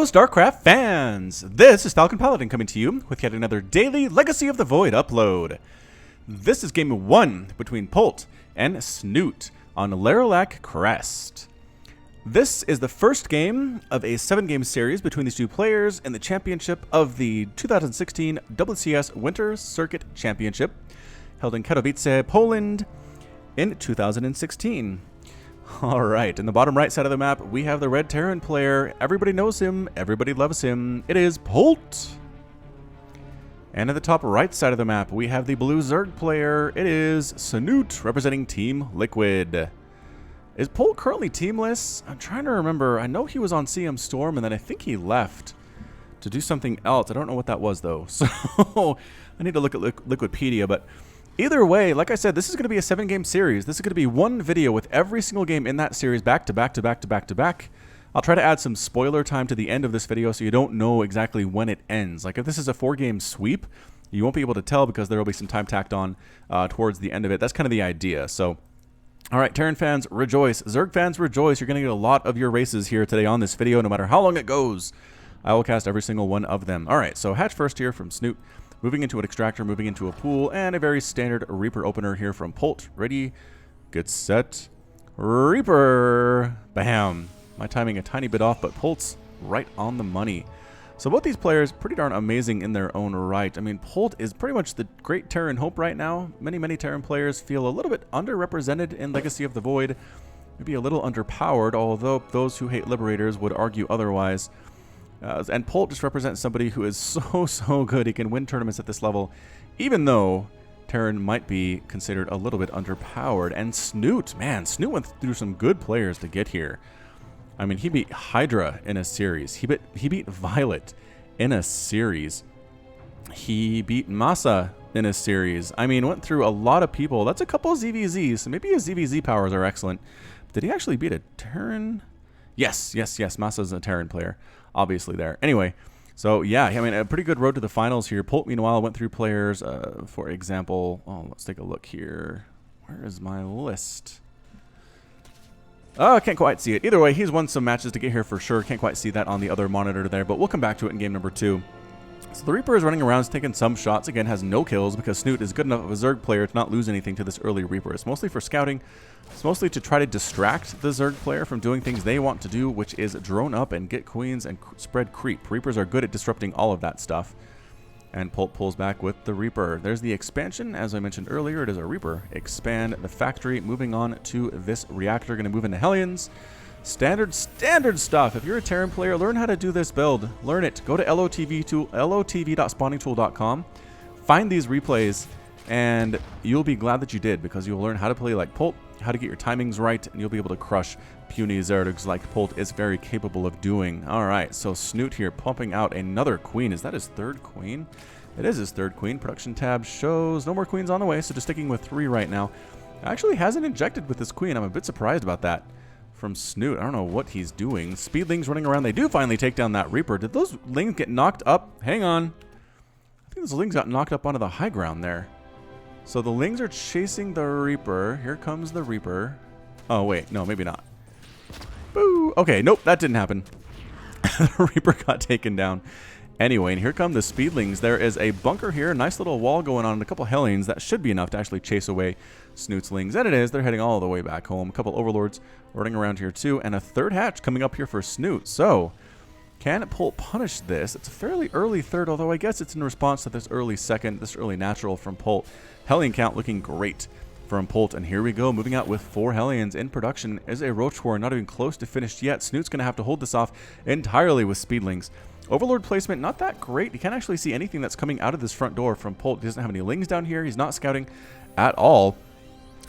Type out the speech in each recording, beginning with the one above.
Hello, StarCraft fans! This is Falcon Paladin coming to you with yet another daily Legacy of the Void upload. This is game 1 between Polt and Snute on Laralac Crest. This is the first game of a 7-game series between these two players in the championship of the 2016 WCS Winter Circuit Championship, held in Katowice, Poland in 2016. Alright, in the bottom right side of the map, we have the red Terran player. Everybody knows him, everybody loves him. It is Polt. And at the top right side of the map, we have the blue Zerg player. It is Snute, representing Team Liquid. Is Polt currently teamless? I'm trying to remember. I know he was on CM Storm, and then I think he left to do something else. I don't know what that was, though. So I need to look at Liquipedia, but either way, like I said, this is going to be a 7-game series. This is going to be one video with every single game in that series back to back to back to back to back. I'll try to add some spoiler time to the end of this video so you don't know exactly when it ends. Like if this is a 4-game sweep, you won't be able to tell because there will be some time tacked on towards the end of it. That's kind of the idea. So, all right, Terran fans, rejoice. Zerg fans, rejoice. You're going to get a lot of your races here today on this video, no matter how long it goes. I will cast every single one of them. All right, so hatch first here from Snute. Moving into an extractor, moving into a pool, and a very standard Reaper opener here from Polt. Ready, get set, Reaper! Bam! My timing a tiny bit off, but Polt's right on the money. So both these players, pretty darn amazing in their own right. I mean, Polt is pretty much the great Terran hope right now. Many Terran players feel a little bit underrepresented in Legacy of the Void. Maybe a little underpowered, although those who hate Liberators would argue otherwise. And Polt just represents somebody who is so good. He can win tournaments at this level, even though Terran might be considered a little bit underpowered. And Snute, man, Snute went through some good players to get here. I mean, he beat Hydra in a series. He beat Violet in a series. He beat Masa in a series. I mean, went through a lot of people. That's a couple of ZVZs, so maybe his ZVZ powers are excellent. Did he actually beat a Terran? Yes. Masa's a Terran player, obviously there. Anyway, so yeah, I mean, a pretty good road to the finals here. Polt, meanwhile, went through players, for example, let's take a look here. Where is my list? Oh, I can't quite see it. Either way, he's won some matches to get here for sure. Can't quite see that on the other monitor there, but we'll come back to it in game number 2. So the Reaper is running around, he's taking some shots. Again, has no kills because Snute is good enough of a Zerg player to not lose anything to this early Reaper. It's mostly for scouting. It's mostly to try to distract the Zerg player from doing things they want to do, which is drone up and get queens and spread creep. Reapers are good at disrupting all of that stuff. And Polt pulls back with the Reaper. There's the expansion. As I mentioned earlier, it is a Reaper. Expand the factory. Moving on to this reactor. Going to move into Hellions. Standard stuff. If you're a Terran player, learn how to do this build. Learn it. Go to LOTV.spawningtool.com. Find these replays, and you'll be glad that you did, because you'll learn how to play like Polt, how to get your timings right, and you'll be able to crush puny Zergs like Polt is very capable of doing. All right, so Snute here pumping out another queen. Is that his 3rd queen? It is his 3rd queen. Production tab shows no more queens on the way, so just sticking with 3 right now. Actually hasn't injected with this queen. I'm a bit surprised about that from Snute. I don't know what he's doing. Speedlings running around. They do finally take down that Reaper. Did those lings get knocked up? Hang on. I think those lings got knocked up onto the high ground there. So the lings are chasing the Reaper. Here comes the Reaper. Oh, wait. No, maybe not. Boo! Okay, nope, that didn't happen. The Reaper got taken down. Anyway, and here come the Speedlings. There is a bunker here, a nice little wall going on, and a couple Hellions. That should be enough to actually chase away Snute's lings. And it is. They're heading all the way back home. A couple Overlords running around here too, and a 3rd hatch coming up here for Snute. So, can Polt punish this? It's a fairly early 3rd, although I guess it's in response to this early 2nd, this early natural from Polt. Hellion count looking great from Polt, and here we go, moving out with 4 Hellions in production. Is a Roach War, not even close to finished yet. Snute's going to have to hold this off entirely with Speedlings. Overlord placement, not that great. You can't actually see anything that's coming out of this front door from Polt. He doesn't have any lings down here. He's not scouting at all.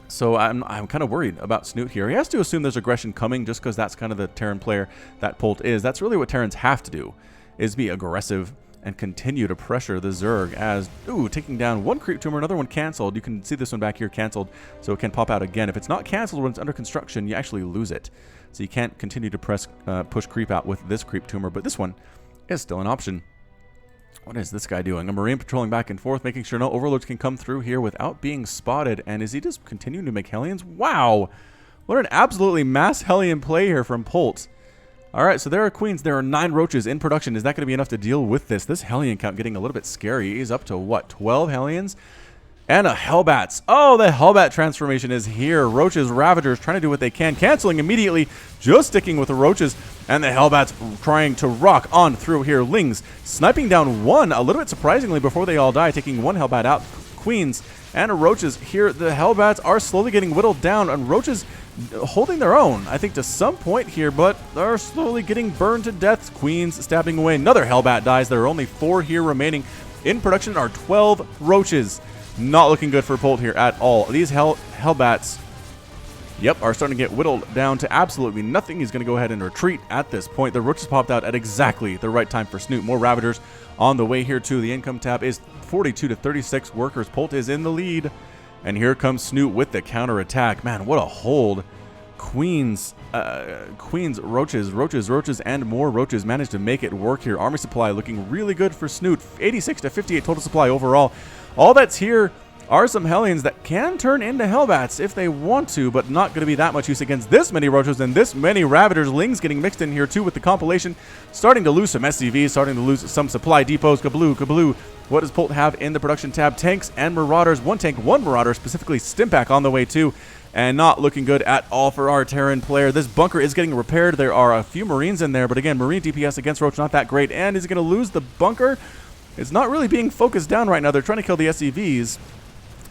So I'm kind of worried about Snute here. He has to assume there's aggression coming just because that's kind of the Terran player that Polt is. That's really what Terrans have to do, is be aggressive and continue to pressure the Zerg as, ooh, taking down 1 creep tumor, another one canceled. You can see this one back here canceled, so it can pop out again. If it's not canceled when it's under construction, you actually lose it. So you can't continue to push creep out with this creep tumor, but this one is still an option. What is this guy doing? A Marine patrolling back and forth, making sure no Overlords can come through here without being spotted. And is he just continuing to make Hellions? Wow! What an absolutely mass Hellion play here from Polt. All right, so there are queens. There are 9 roaches in production. Is that going to be enough to deal with this? This Hellion count getting a little bit scary. He's up to, what, 12 Hellions? And a Hellbats. Oh, the Hellbat transformation is here. Roaches, Ravagers trying to do what they can. Canceling immediately. Just sticking with the Roaches. And the Hellbats trying to rock on through here. Lings sniping down 1 a little bit surprisingly before they all die. Taking 1 Hellbat out. Queens and Roaches here. The Hellbats are slowly getting whittled down. And Roaches holding their own, I think, to some point here. But they're slowly getting burned to death. Queens stabbing away. Another Hellbat dies. There are only 4 here remaining. In production are 12 Roaches. Not looking good for Polt here at all. These Hellbats, yep, are starting to get whittled down to absolutely nothing. He's going to go ahead and retreat at this point. The Roaches popped out at exactly the right time for Snute. More Ravagers on the way here too. The income tab is 42 to 36 workers. Polt is in the lead. And here comes Snute with the counterattack. Man, what a hold. Queens, roaches, and more roaches managed to make it work here. Army supply looking really good for Snute. 86 to 58 total supply overall. All that's here are some Hellions that can turn into Hellbats if they want to, but not going to be that much use against this many roaches and this many Ravagers. Lings getting mixed in here too with the compilation. Starting to lose some SCVs, starting to lose some supply depots. Kabloo, kabloo. What does Polt have in the production tab? Tanks and Marauders. 1 tank, 1 Marauder, specifically Stimpack on the way too. And not looking good at all for our Terran player. This bunker is getting repaired. There are a few Marines in there, but again, Marine DPS against Roach not that great. And is he going to lose the bunker? It's not really being focused down right now. They're trying to kill the SCVs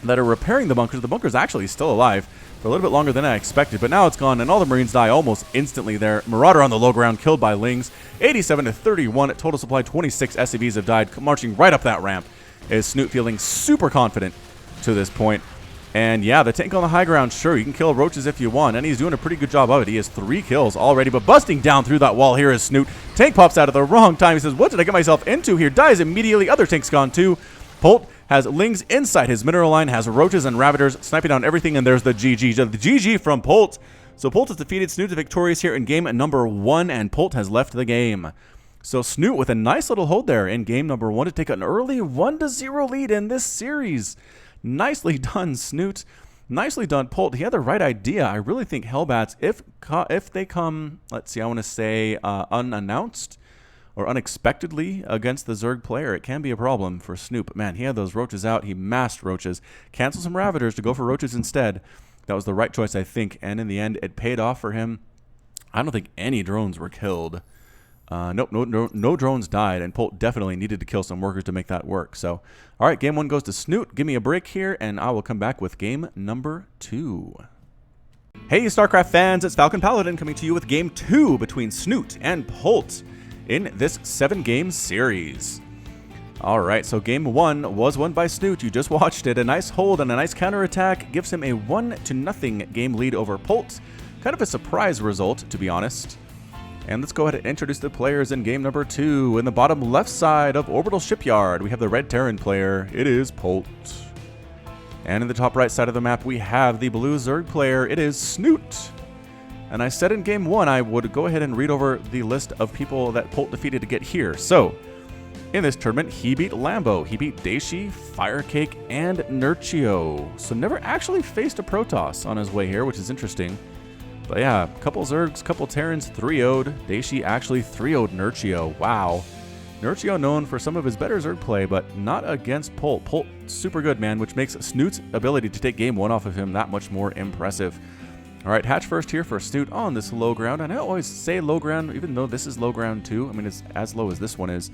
that are repairing the bunkers. The bunker's actually still alive for a little bit longer than I expected, but now it's gone, and all the Marines die almost instantly there. Marauder on the low ground, killed by Lings. 87 to 31 at total supply. 26 SCVs have died, marching right up that ramp. Is Snute feeling super confident to this point. And yeah, the tank on the high ground, sure, you can kill roaches if you want, and he's doing a pretty good job of it. He has 3 kills already, but busting down through that wall here is Snute. Tank pops out at the wrong time. He says, what did I get myself into here? Dies immediately. Other tank's gone too. Polt has Lings inside his mineral line, has roaches and Ravagers sniping down everything, and there's the GG. The GG from Polt. So Polt has defeated Snute to victorious here in game number 1, and Polt has left the game. So Snute with a nice little hold there in game number 1 to take an early 1-0 lead in this series. Nicely done, Snute. Nicely done, Polt. He had the right idea. I really think Hellbats, if they come, let's see, I want to say unannounced or unexpectedly against the Zerg player, it can be a problem for Snute. But man, he had those roaches out. He massed roaches. Canceled some Ravagers to go for roaches instead. That was the right choice, I think. And in the end, it paid off for him. I don't think any drones were killed. Nope, no drones died, and Polt definitely needed to kill some workers to make that work. So, all right, game 1 goes to Snute. Give me a break here, and I will come back with game number 2. Hey, StarCraft fans, it's Falcon Paladin coming to you with game 2 between Snute and Polt in this 7-game series. All right, so game 1 was won by Snute. You just watched it. A nice hold and a nice counterattack gives him a 1-0 game lead over Polt. Kind of a surprise result, to be honest. And let's go ahead and introduce the players in game number 2. In the bottom left side of Orbital Shipyard, we have the red Terran player. It is Polt. And in the top right side of the map, we have the blue Zerg player. It is Snute. And I said in game 1, I would go ahead and read over the list of people that Polt defeated to get here. So, in this tournament, he beat Lambo, he beat Daishi, Firecake, and Nurchio. So never actually faced a Protoss on his way here, which is interesting. But yeah, couple Zergs, couple Terrans 3-0'd. Daishi actually 3-0'd Nurchio. Wow. Nurchio known for some of his better Zerg play, but not against Polt. Polt, super good, man, which makes Snute's ability to take game 1 off of him that much more impressive. All right, hatch first here for Snute on this low ground. And I always say low ground, even though this is low ground too. I mean, it's as low as this one is.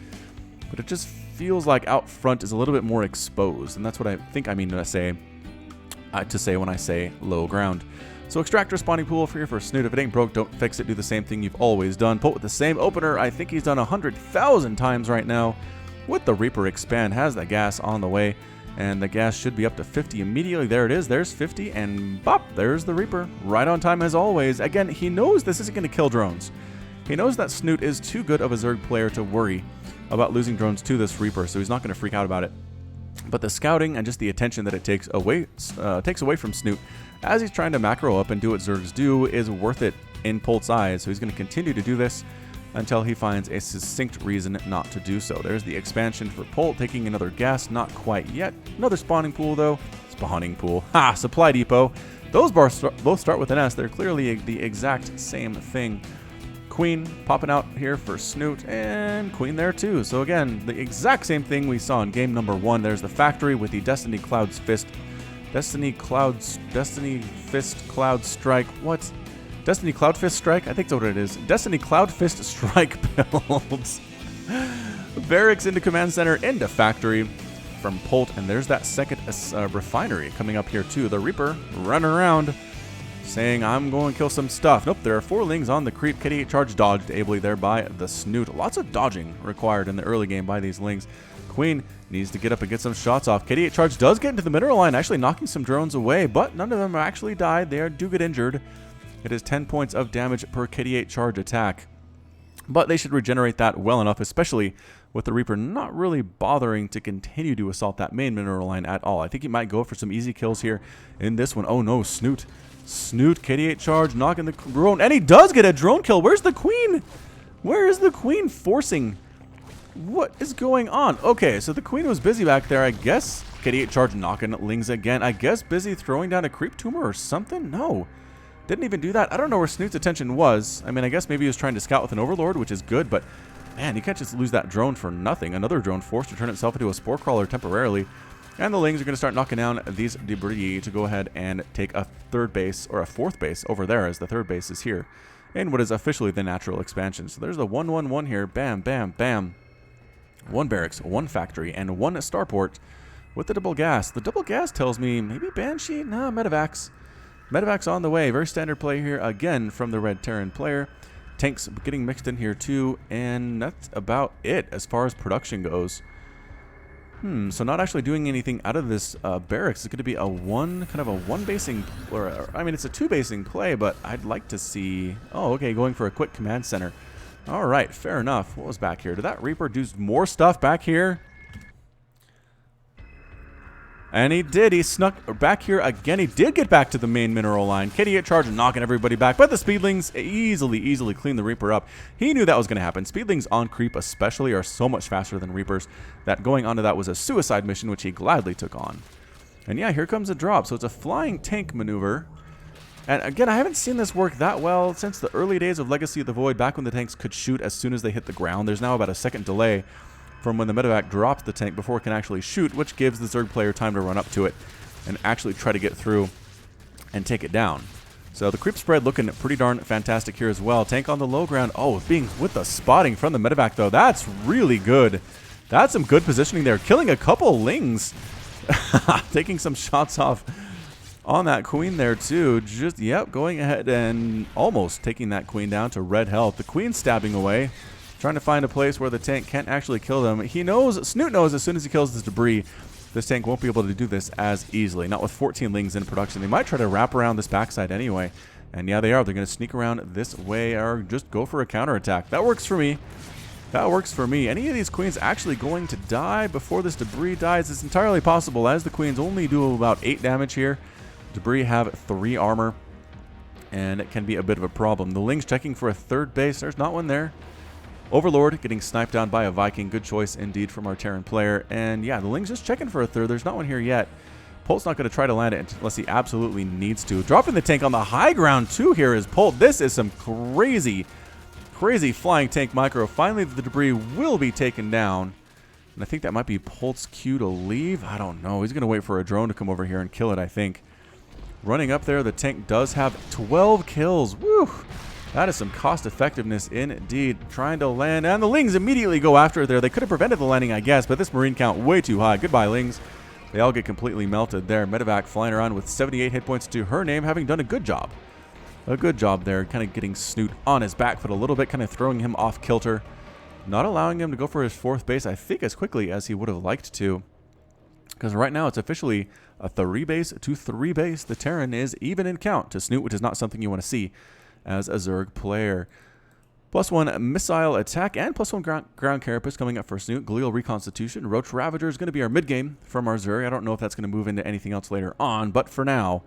But it just feels like out front is a little bit more exposed. And that's what I think I mean to say when I say low ground. So extractor spawning pool for here for Snute. If it ain't broke, don't fix it. Do the same thing you've always done. Polt with the same opener. I think he's done 100,000 times right now. With the Reaper expand, has the gas on the way. And the gas should be up to 50 immediately. There it is. There's 50. And bop, there's the Reaper. Right on time as always. Again, he knows this isn't going to kill drones. He knows that Snute is too good of a Zerg player to worry about losing drones to this Reaper. So he's not going to freak out about it. But the scouting and just the attention that it takes away from Snute as he's trying to macro up and do what Zergs do is worth it in Polt's eyes. So he's going to continue to do this until he finds a succinct reason not to do so. There's the expansion for Polt, taking another gas, not quite yet. Another spawning pool, though. Spawning pool. Ha! Supply depot. Those both start with an S. They're clearly the exact same thing. Queen popping out here for Snute, and Queen there too. So again, the exact same thing we saw in game number 1. There's the factory with the Destiny Fist Cloud Strike. What? Destiny Cloud Fist Strike? I think that's what it is. Destiny Cloud Fist Strike builds. Barracks into command center into factory from Polt, and there's that second refinery coming up here too. The Reaper running around saying, I'm going to kill some stuff. Nope, there are 4 lings on the creep. KD8 charge dodged ably there by the Snute. Lots of dodging required in the early game by these lings. Queen needs to get up and get some shots off. KD8 charge does get into the mineral line, actually knocking some drones away, but none of them actually died. They do get injured. It is 10 points of damage per KD8 charge attack. But they should regenerate that well enough, especially with the Reaper not really bothering to continue to assault that main mineral line at all. I think he might go for some easy kills here in this one. Oh no, Snute. Snute, KD8 charge, knocking the drone, and he does get a drone kill. Where's the Queen? Where is the Queen forcing? What is going on? Okay, so the Queen was busy back there, I guess. KD8 charge knocking lings again. I guess busy throwing down a creep tumor or something? No. Didn't even do that. I don't know where Snute's attention was. I mean, I guess maybe he was trying to scout with an Overlord, which is good, but man, you can't just lose that drone for nothing. Another drone forced to turn itself into a spore crawler temporarily. And the lings are going to start knocking down these debris to go ahead and take a 3rd base, or a 4th base over there, as the 3rd base is here in what is officially the natural expansion. So there's the 1-1-1 here. Bam, bam, bam. 1 barracks, 1 factory, and 1 starport with the double gas. The double gas tells me maybe Banshee? No, Medivacs. Medivacs on the way. Very standard play here again from the Red Terran player. Tanks getting mixed in here too, and that's about it as far as production goes. So not actually doing anything out of this barracks. It's going to be a kind of a 1 basing, or I mean it's a 2 basing play, but I'd like to see, oh okay, going for a quick command center. All right, fair enough. What was back here? Did that Reaper do more stuff back here? And he did. He snuck back here again. He did get back to the main mineral line. KD8 charge and knocking everybody back. But the Speedlings easily clean the Reaper up. He knew that was going to happen. Speedlings on creep especially are so much faster than Reapers that going onto that was a suicide mission, which he gladly took on. And yeah, here comes a drop. So it's a flying tank maneuver. And again, I haven't seen this work that well since the early days of Legacy of the Void, back when the tanks could shoot as soon as they hit the ground. There's now about a second delay from when the medevac drops the tank before it can actually shoot, which gives the Zerg player time to run up to it and actually try to get through and take it down. So the creep spread looking pretty darn fantastic here as well. Tank on the low ground. Oh, being with the spotting from the medevac though. That's really good. That's some good positioning there. Killing a couple lings. Taking some shots off on that Queen there too. Just, yep, going ahead and almost taking that Queen down to red health. The Queen stabbing away, trying to find a place where the tank can't actually kill them. He knows, Snute knows as soon as he kills this debris, this tank won't be able to do this as easily. Not with 14 lings in production. They might try to wrap around this backside anyway. And yeah, they are. They're going to sneak around this way or just go for a counterattack. That works for me. That works for me. Any of these Queens actually going to die before this debris dies? It's entirely possible, as the Queens only do about 8 damage here. Debris have 3 armor, and it can be a bit of a problem. The lings checking for a 3rd base. There's not one there. Overlord getting sniped down by a Viking. Good choice indeed from our Terran player. And yeah, the lings just checking for a 3rd. There's not one here yet. Polt's not going to try to land it unless he absolutely needs to. Dropping the tank on the high ground too here is Polt. This is some crazy flying tank micro. Finally, the debris will be taken down. And I think that might be Polt's cue to leave. I don't know. He's going to wait for a drone to come over here and kill it, I think. Running up there, the tank does have 12 kills. Woo! That is some cost effectiveness indeed. Trying to land, and the lings immediately go after it there. They could have prevented the landing, I guess, but this marine count way too high. Goodbye, lings. They all get completely melted there. Medevac flying around with 78 hit points to her name, having done a good job. A good job there, kind of getting Snute on his back foot a little bit, kind of throwing him off kilter. Not allowing him to go for his 4th base, I think, as quickly as he would have liked to. Because right now it's officially a 3 base to 3 base. The Terran is even in count to Snute, which is not something you want to see as a Zerg player. +1 missile attack and +1 ground carapace coming up for Snute. Glial reconstitution. Roach Ravager is going to be our mid-game from our Zerg. I don't know if that's going to move into anything else later on, but for now,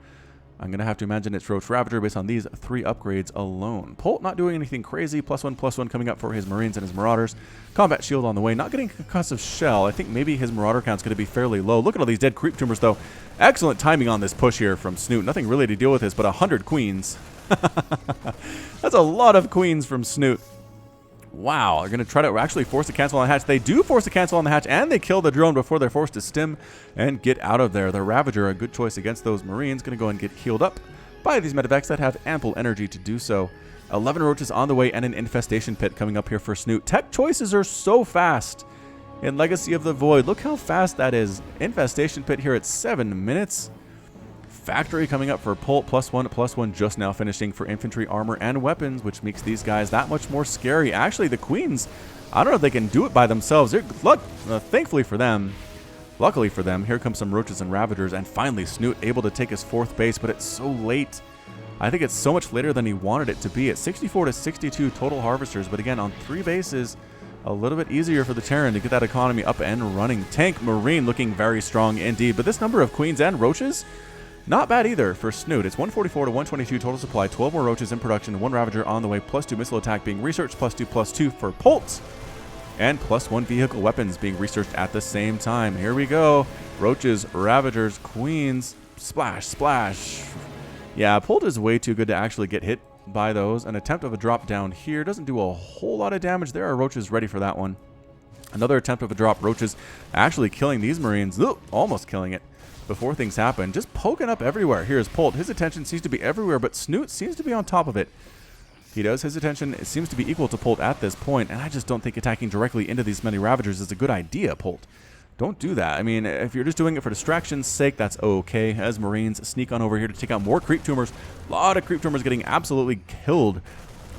I'm going to have to imagine it's Roach Ravager based on these 3 upgrades alone. Polt not doing anything crazy. +1/+1 coming up for his Marines and his Marauders. Combat shield on the way. Not getting concussive shell. I think maybe his Marauder count's going to be fairly low. Look at all these dead creep tumors, though. Excellent timing on this push here from Snute. Nothing really to deal with this, but 100 Queens. That's a lot of queens from Snute. Wow, they're going to try to actually force a cancel on the hatch. They do force a cancel on the hatch, and they kill the drone before they're forced to stim and get out of there. The Ravager, a good choice against those Marines, going to go and get healed up by these medevacs that have ample energy to do so. 11 roaches on the way and an infestation pit coming up here for Snute. Tech choices are so fast in Legacy of the Void. Look how fast that is. Infestation pit here at 7 minutes. Factory coming up for Polt, +1/+1 just now finishing for infantry, armor, and weapons, which makes these guys that much more scary. Actually, the queens, I don't know if they can do it by themselves. Thankfully for them, luckily for them, here comes some roaches and ravagers, and finally Snute able to take his 4th base, but it's so late. I think it's so much later than he wanted it to be. At 64 to 62 total harvesters, but again, on 3 bases, a little bit easier for the Terran to get that economy up and running. Tank, Marine looking very strong indeed, but this number of queens and roaches, not bad either for Snute. It's 144 to 122 total supply, 12 more roaches in production, 1 Ravager on the way, +2 missile attack being researched, +2/+2 for Polt, and +1 vehicle weapons being researched at the same time. Here we go. Roaches, Ravagers, Queens, splash, splash. Yeah, Polt is way too good to actually get hit by those. An attempt of a drop down here doesn't do a whole lot of damage. There are roaches ready for that one. Another attempt of a drop. Roaches actually killing these Marines. Ooh, almost killing it before things happen. Just poking up everywhere. Here's Polt. His attention seems to be everywhere, but Snute seems to be on top of it. He does. His attention seems to be equal to Polt at this point, and I just don't think attacking directly into these many Ravagers is a good idea, Polt. Don't do that. I mean, if you're just doing it for distraction's sake, that's okay. As Marines sneak on over here to take out more creep tumors. A lot of creep tumors getting absolutely killed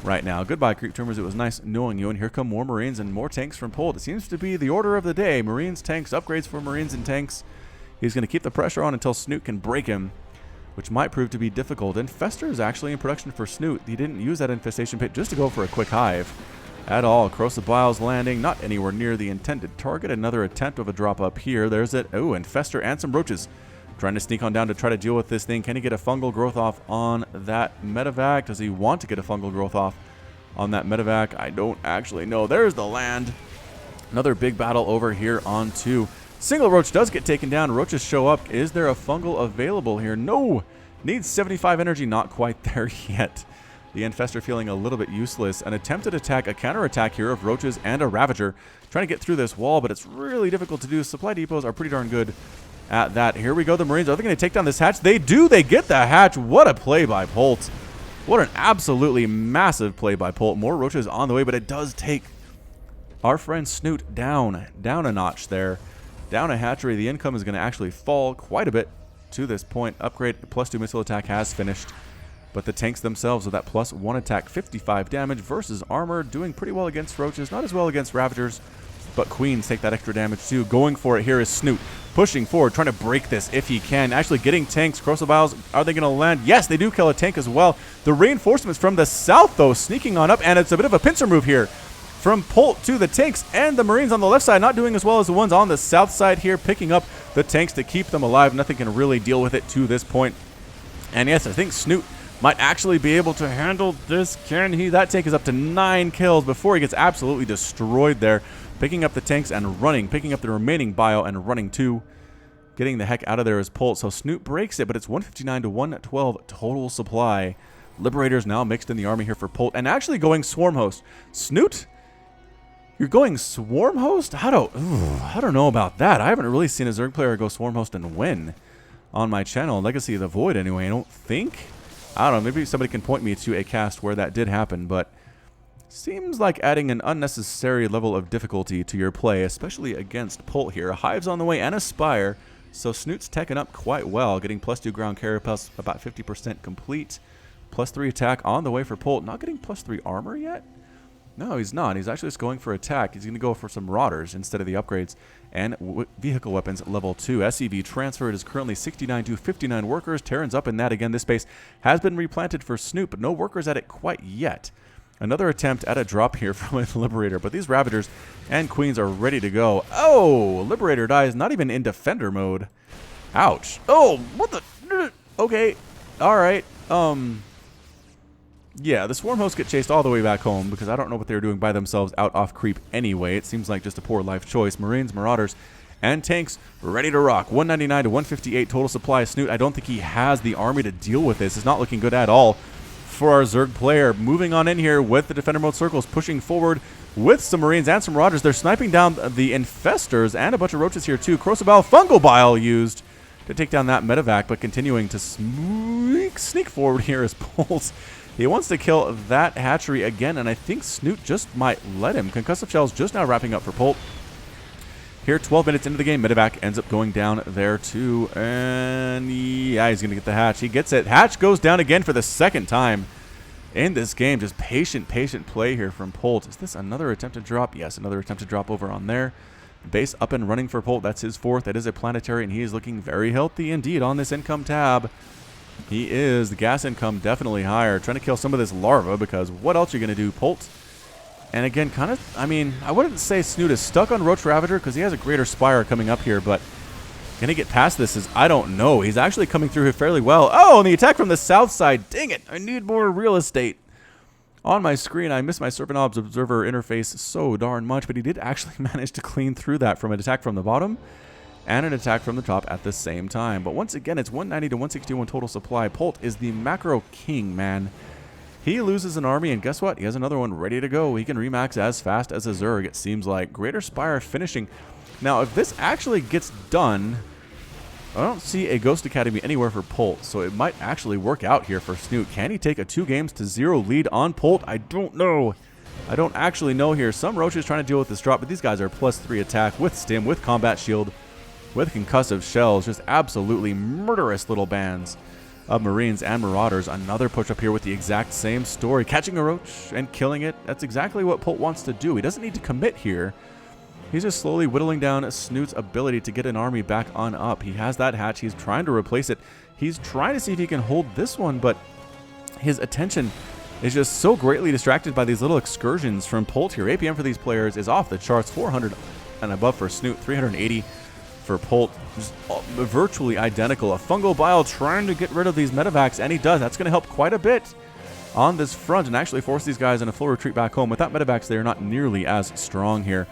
right now. Goodbye, creep tumors. It was nice knowing you. And here come more Marines and more tanks from Polt. It seems to be the order of the day. Marines, tanks, upgrades for Marines and tanks. He's going to keep the pressure on until Snute can break him, which might prove to be difficult. Infester is actually in production for Snute. He didn't use that infestation pit just to go for a quick hive at all. Corrosive Biles landing, not anywhere near the intended target. Another attempt of a drop up here. There's it. Oh, Infester and some roaches trying to sneak on down to try to deal with this thing. Can he get a fungal growth off on that medevac? Does he want to get a fungal growth off on that medevac? I don't actually know. There's the land. Another big battle over here on 2. Single roach does get taken down. Roaches show up. Is there a fungal available here? No. Needs 75 energy. Not quite there yet. The Infester feeling a little bit useless. An attempted attack, a counterattack here of roaches and a Ravager. Trying to get through this wall, but it's really difficult to do. Supply depots are pretty darn good at that. Here we go. The Marines. Are they going to take down this hatch? They do. They get the hatch. What a play by Polt. What an absolutely massive play by Polt. More roaches on the way, but it does take our friend Snute down a notch there. Down a hatchery. The income is going to actually fall quite a bit to this point. Upgrade +2 missile attack has finished. But the tanks themselves with that +1 attack, 55 damage versus armor, doing pretty well against roaches, not as well against Ravagers, but Queens take that extra damage too. Going for it here is Snute, pushing forward, trying to break this if he can. Actually getting tanks. Corrosive Biles, are they going to land? Yes, they do kill a tank as well. The reinforcements from the south, though, sneaking on up, and it's a bit of a pincer move here from Polt to the tanks, and the Marines on the left side not doing as well as the ones on the south side here, picking up the tanks to keep them alive. Nothing can really deal with it to this point. And yes, I think Snute might actually be able to handle this. Can he? That tank is up to 9 kills before he gets absolutely destroyed there. Picking up the tanks and running. Picking up the remaining bio and running too. Getting the heck out of there is Polt. So Snute breaks it, but it's 159 to 112 total supply. Liberators now mixed in the army here for Polt. And actually going Swarm Host. Snute, you're going Swarm Host? I don't know about that. I haven't really seen a Zerg player go Swarm Host and win on my channel. Legacy of the Void anyway, I don't think. I don't know, maybe somebody can point me to a cast where that did happen, but seems like adding an unnecessary level of difficulty to your play, especially against Polt here. Hives on the way and a Spire, so Snute's teching up quite well, getting +2 ground carapace, about 50% complete. +3 attack on the way for Polt. Not getting +3 armor yet? No, he's not. He's actually just going for attack. He's going to go for some Marauders instead of the upgrades. And vehicle weapons level 2. SEV transferred is currently 69 to 59 workers. Terran's up in that again. This space has been replanted for Snute, but no workers at it quite yet. Another attempt at a drop here from a Liberator, but these Ravagers and Queens are ready to go. Oh, Liberator dies, not even in Defender mode. Ouch. Oh, what the? Okay. All right. Yeah, the Swarm Hosts get chased all the way back home because I don't know what they were doing by themselves out off creep anyway. It seems like just a poor life choice. Marines, Marauders, and tanks ready to rock. 199 to 158 total supply. Snute, I don't think he has the army to deal with this. It's not looking good at all for our Zerg player. Moving on in here with the defender mode circles, pushing forward with some Marines and some Marauders. They're sniping down the Infestors and a bunch of Roaches here too. Corrosive Bile, Fungal Bile used to take down that medevac, but continuing to sneak forward here is Polt. He wants to kill that hatchery again, and I think Snute just might let him. Concussive Shells just now wrapping up for Polt. Here, 12 minutes into the game, medevac ends up going down there too, and yeah, he's going to get the hatch. He gets it. Hatch goes down again for the second time in this game. Just patient play here from Polt. Is this another attempted drop? Yes, another attempted drop over on there. Base up and running for Polt. That's his fourth. That is a planetary, and he is looking very healthy indeed on this income tab. He is. The gas income definitely higher. Trying to kill some of this larva, because what else are you going to do, Polt? And again, kind of, I mean, I wouldn't say Snute is stuck on Roach Ravager because he has a Greater Spire coming up here, but can he get past this? I don't know. He's actually coming through here fairly well. Oh, and the attack from the south side. Dang it. I need more real estate on my screen. I miss my Serpent Obs Observer interface so darn much, but he did actually manage to clean through that from an attack from the bottom and an attack from the top at the same time. But once again, it's 190 to 161 total supply. Polt is the macro king, man. He loses an army, and guess what? He has another one ready to go. He can remax as fast as a Zerg, it seems like. Greater Spire finishing. Now, if this actually gets done, I don't see a Ghost Academy anywhere for Polt, so it might actually work out here for Snute. Can he take a 2-0 lead on Polt? I don't know. I don't actually know here. Some Roaches trying to deal with this drop, but these guys are +3 attack with Stim, with Combat Shield, with Concussive Shells. Just absolutely murderous little bands of Marines and Marauders. Another push up here with the exact same story. Catching a Roach and killing it. That's exactly what Polt wants to do. He doesn't need to commit here. He's just slowly whittling down Snute's ability to get an army back on up. He has that hatch. He's trying to replace it. He's trying to see if he can hold this one, but his attention is just so greatly distracted by these little excursions from Polt here. APM for these players is off the charts. 400 and above for Snute, 380 for Polt. Just virtually identical. A Fungal Bile trying to get rid of these medevacs, and he does. That's going to help quite a bit on this front and actually force these guys in a full retreat back home. Without medevacs, they are not nearly as strong here.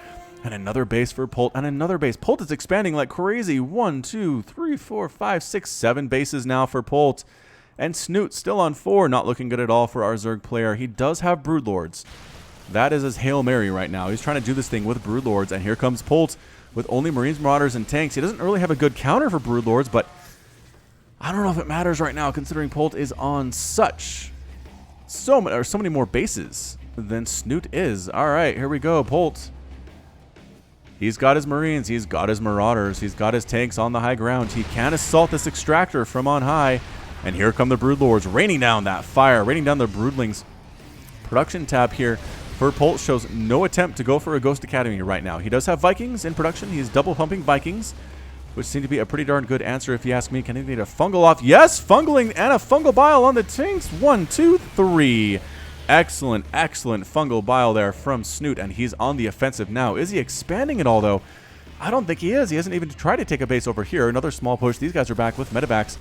And another base for Polt, and another base. Polt is expanding like crazy. 1, 2, 3, 4, 5, 6, 7 bases now for Polt. And Snute still on 4. Not looking good at all for our Zerg player. He does have Broodlords. That is his Hail Mary right now. He's trying to do this thing with Broodlords, and here comes Polt with only Marines, Marauders, and tanks. He doesn't really have a good counter for Broodlords, but I don't know if it matters right now, considering Polt is on so many more bases than Snute is. All right, here we go. Polt. He's got his Marines. He's got his Marauders. He's got his tanks on the high ground. He can assault this extractor from on high. And here come the Broodlords, raining down that fire, raining down the Broodlings. Production tab here for Polt shows no attempt to go for a Ghost Academy right now. He does have Vikings in production. He's double pumping Vikings, which seem to be a pretty darn good answer if you ask me. Can he need a Fungal off? Yes, Fungling and a Fungal Bile on the tanks. 1, 2, 3. Excellent Fungal Bile there from Snute, and he's on the offensive now. Is he expanding at all, though? I don't think he is. He hasn't even tried to take a base over here. Another small push. These guys are back with medevacs.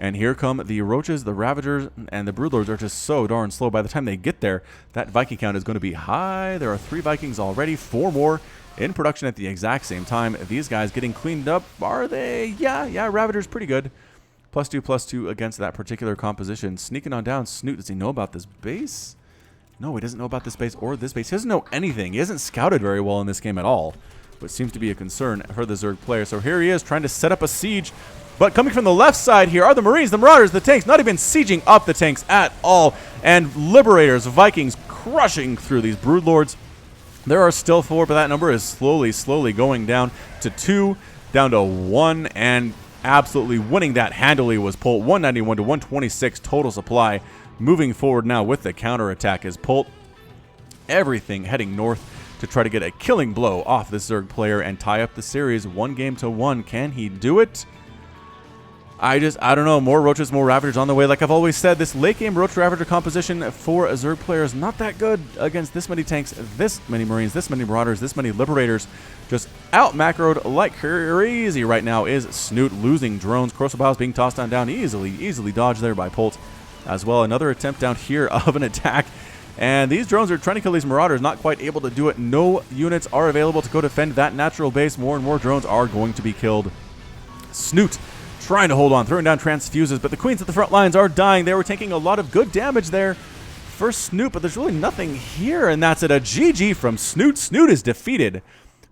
And here come the Roaches, the Ravagers, and the Broodlords are just so darn slow. By the time they get there, that Viking count is going to be high. There are 3 Vikings already, 4 more in production at the exact same time. These guys getting cleaned up, are they? Yeah, Ravager's pretty good. +2/+2 against that particular composition. Sneaking on down. Snute, does he know about this base? No, he doesn't know about this base or this base. He doesn't know anything. He hasn't scouted very well in this game at all, which seems to be a concern for the Zerg player. So here he is trying to set up a siege. But coming from the left side here are the Marines, the Marauders, the tanks, not even sieging up the tanks at all. And Liberators, Vikings crushing through these Broodlords. There are still 4, but that number is slowly going down to 2, down to 1, and absolutely winning that handily was Polt. 191 to 126 total supply. Moving forward now with the counterattack is Polt. Everything heading north to try to get a killing blow off this Zerg player and tie up the series 1-1. Can he do it? I don't know. More Roaches, more Ravagers on the way. Like I've always said, this late game Roach Ravager composition for a Zerg player is not that good against this many tanks, this many Marines, this many Marauders, this many Liberators. Just out macroed like crazy right now is Snute, losing drones. Corrosive Bile being tossed down easily dodged there by Polt as well. Another attempt down here of an attack. And these drones are trying to kill these Marauders, not quite able to do it. No units are available to go defend that natural base. More and more drones are going to be killed. Snute trying to hold on, throwing down transfuses, but the queens at the front lines are dying. They were taking a lot of good damage there for Snute, but there's really nothing here, and that's it. A GG from Snute. Snute is defeated.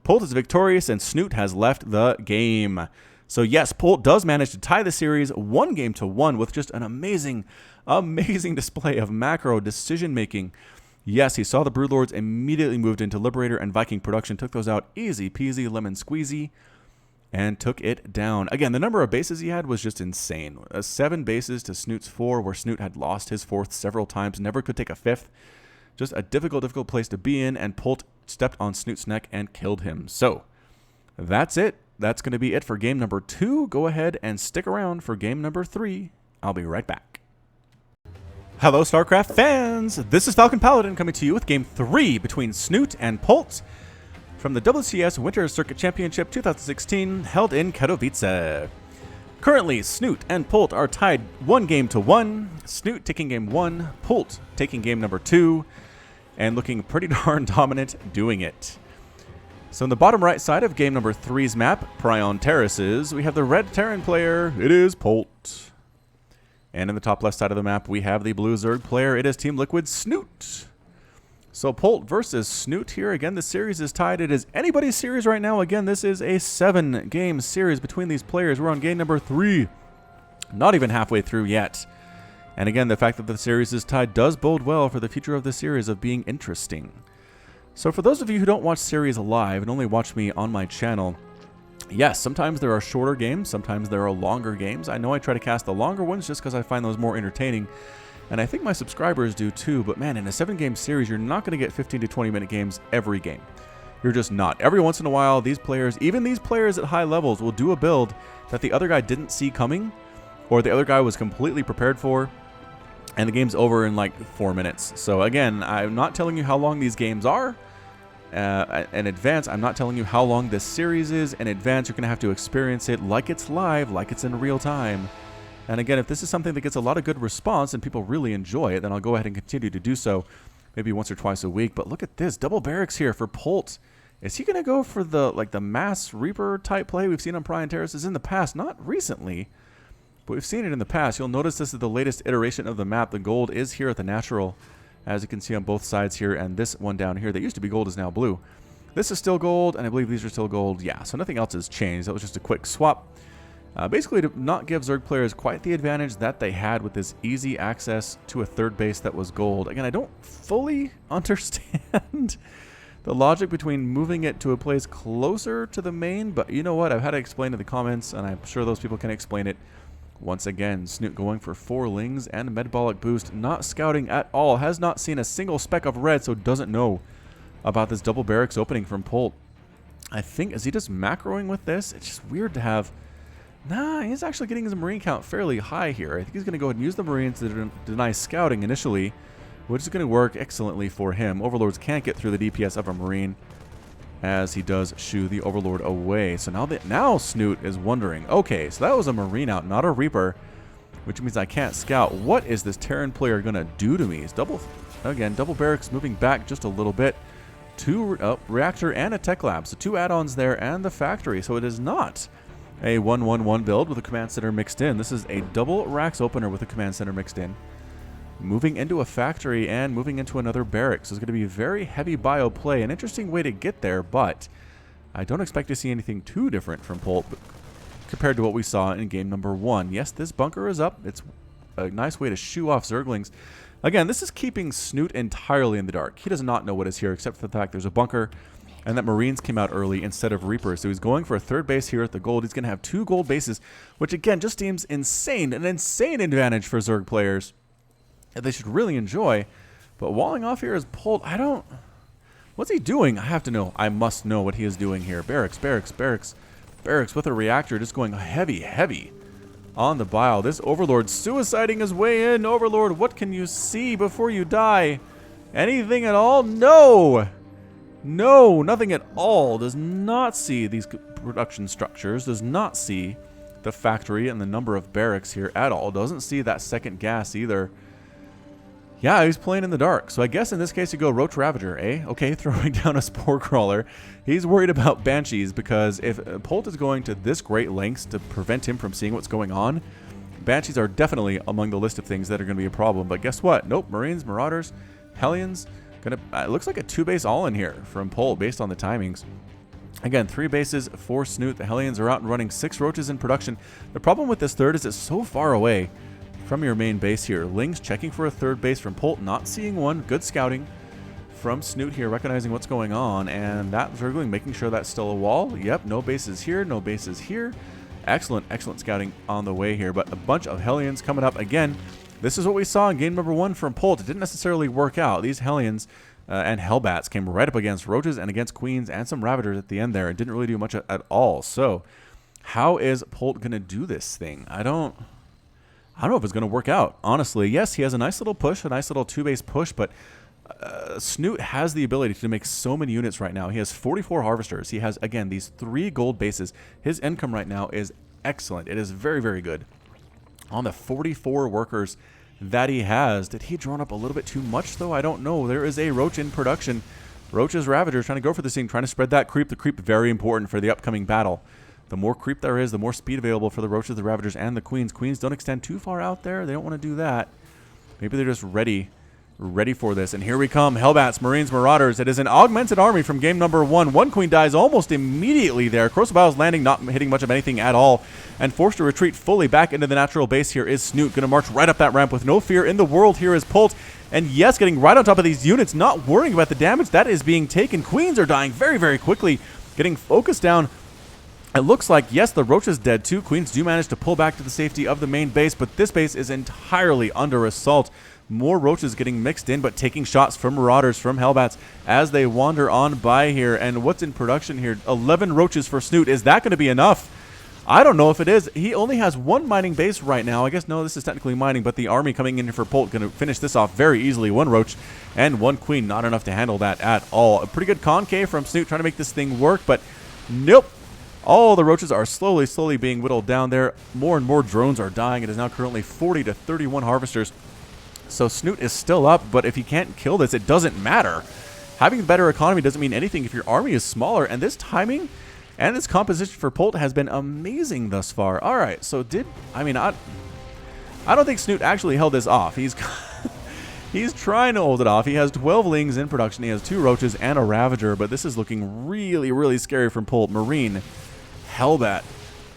Polt is victorious, and Snute has left the game. So yes, Polt does manage to tie the series 1-1 with just an amazing display of macro decision-making. Yes, he saw the Broodlords, immediately moved into Liberator and Viking production, took those out easy peasy, lemon squeezy, and took it down. Again, the number of bases he had was just insane. 7 bases to Snute's 4, where Snute had lost his 4th several times, never could take a 5th. Just a difficult place to be in, and Polt stepped on Snute's neck and killed him. So, that's it. That's going to be it for game number 2. Go ahead and stick around for game number 3. I'll be right back. Hello, StarCraft fans! This is Falcon Paladin coming to you with game 3 between Snute and Polt from the WCS Winter Circuit Championship 2016 held in Katowice. Currently, Snute and Polt are tied 1-1. Snute taking game 1, Polt taking game number 2, and looking pretty darn dominant doing it. So in the bottom right side of game number 3's map, Prion Terraces, we have the red Terran player, it is Polt. And in the top left side of the map, we have the blue Zerg player, it is Team Liquid's Snute. So Polt versus Snute here. Again, the series is tied. It is anybody's series right now. Again, this is a 7-game series between these players. We're on game number 3. Not even halfway through yet. And again, the fact that the series is tied does bode well for the future of the series of being interesting. So for those of you who don't watch series live and only watch me on my channel, yes, sometimes there are shorter games, sometimes there are longer games. I know I try to cast the longer ones just because I find those more entertaining, and I think my subscribers do too, but man, in a 7-game series, you're not going to get 15 to 20 minute games every game. You're just not. Every once in a while, these players, even these players at high levels, will do a build that the other guy didn't see coming, or the other guy was completely prepared for, and the game's over in like 4 minutes. So again, I'm not telling you how long these games are in advance. I'm not telling you how long this series is in advance. You're going to have to experience it like it's live, like it's in real time. And again, if this is something that gets a lot of good response and people really enjoy it, then I'll go ahead and continue to do so, maybe once or twice a week. But look at this, double barracks here for Polt. Is he going to go for the mass Reaper type play we've seen on Prion Terraces in the past? Not recently, but we've seen it in the past. You'll notice this is the latest iteration of the map. The gold is here at the natural, as you can see on both sides here, and this one down here that used to be gold is now blue. This is still gold, and I believe these are still gold. Yeah, so nothing else has changed. That was just a quick swap. Basically to not give Zerg players quite the advantage that they had with this easy access to a third base that was gold. Again, I don't fully understand the logic between moving it to a place closer to the main, but you know what? I've had to explain in the comments, and I'm sure those people can explain it. Once again, Snute going for 4 lings and a metabolic boost, not scouting at all, has not seen a single speck of red, so doesn't know about this double barracks opening from Polt. I think, is he just macroing with this? It's just weird to have... Nah, he's actually getting his marine count fairly high here. I think he's going to go ahead and use the marines to deny scouting initially, which is going to work excellently for him. Overlords can't get through the DPS of a marine, as he does shoo the Overlord away. So now Snute is wondering, okay, so that was a marine out, not a Reaper, which means I can't scout. What is this Terran player going to do to me? He's double barracks moving back just a little bit. 2 reactor and a tech lab, so 2 add-ons there and the factory. So it is not a 1-1-1 build with a command center mixed in. This is a double racks opener with a command center mixed in. Moving into a factory and moving into another barracks. So it's going to be very heavy bio play. An interesting way to get there, but I don't expect to see anything too different from Polt compared to what we saw in game number 1. Yes, this bunker is up. It's a nice way to shoo off Zerglings. Again, this is keeping Snute entirely in the dark. He does not know what is here except for the fact there's a bunker and that Marines came out early instead of Reapers. So he's going for a third base here at the gold. He's going to have 2 gold bases, which again just seems insane. An insane advantage for Zerg players that they should really enjoy. But walling off here is Polt. What's he doing? I have to know. I must know what he is doing here. Barracks with a reactor just going heavy on the bile. This Overlord suiciding his way in. Overlord, what can you see before you die? Anything at all? No! No, nothing at all. Does not see these production structures. Does not see the factory and the number of barracks here at all. Doesn't see that second gas either. Yeah, he's playing in the dark. So I guess in this case you go Roach Ravager, eh? Okay, throwing down a Spore Crawler. He's worried about Banshees because if Polt is going to this great lengths to prevent him from seeing what's going on, Banshees are definitely among the list of things that are going to be a problem. But guess what? Nope, Marines, Marauders, Hellions. It looks like a 2-base all-in here from Polt based on the timings. Again, 3 bases, 4 Snute. The Hellions are out and running 6 Roaches in production. The problem with this third is it's so far away from your main base here. Lings checking for a third base from Polt, not seeing one. Good scouting from Snute here, recognizing what's going on, and that Zergling making sure that's still a wall. Yep, no bases here, no bases here. Excellent, excellent scouting on the way here, but a bunch of Hellions coming up again. This is what we saw in game number 1 from Polt. It didn't necessarily work out. These Hellions and Hellbats came right up against Roaches and against Queens and some Ravagers at the end there. It didn't really do much at all. So how is Polt going to do this thing? I don't know if it's going to work out, honestly. Yes, he has a nice little push, a nice little 2-base push, but Snute has the ability to make so many units right now. He has 44 Harvesters. He has, again, these 3 gold bases. His income right now is excellent. It is very, very good. On the 44 workers that he has, did he drawn up a little bit too much, though? I don't know. There is a Roach in production. Roach's Ravagers trying to go for this thing, trying to spread that creep. The creep, very important for the upcoming battle. The more creep there is, the more speed available for the Roaches, the Ravagers, and the Queens. Queens don't extend too far out there. They don't want to do that. Maybe they're just ready for this. And here we come. Hellbats, Marines, Marauders. It is an augmented army from game number 1. One Queen dies almost immediately there. Crossbow's landing, not hitting much of anything at all. And forced to retreat fully back into the natural base here is Snute. Going to march right up that ramp with no fear in the world. Here is Polt. And yes, getting right on top of these units, not worrying about the damage that is being taken. Queens are dying very, very quickly. Getting focused down. It looks like, yes, the Roach is dead too. Queens do manage to pull back to the safety of the main base, but this base is entirely under assault. More Roaches getting mixed in, but taking shots from Marauders, from Hellbats, as they wander on by here. And what's in production here? 11 Roaches for Snute. Is that going to be enough? I don't know if it is. He only has 1 mining base right now. I guess, no, this is technically mining, but the army coming in here for Polt going to finish this off very easily. 1 Roach and 1 Queen. Not enough to handle that at all. A pretty good concave from Snute trying to make this thing work, but nope. All the Roaches are slowly being whittled down there. More and more drones are dying. It is now currently 40 to 31 Harvesters. So Snute is still up, but if he can't kill this, it doesn't matter. Having better economy doesn't mean anything if your army is smaller, and this timing and this composition for Polt has been amazing thus far. All right, so I don't think Snute actually held this off. He's trying to hold it off. He has 12 Lings in production. He has 2 Roaches and a Ravager, but this is looking really, really scary from Polt. Marine, Hellbat,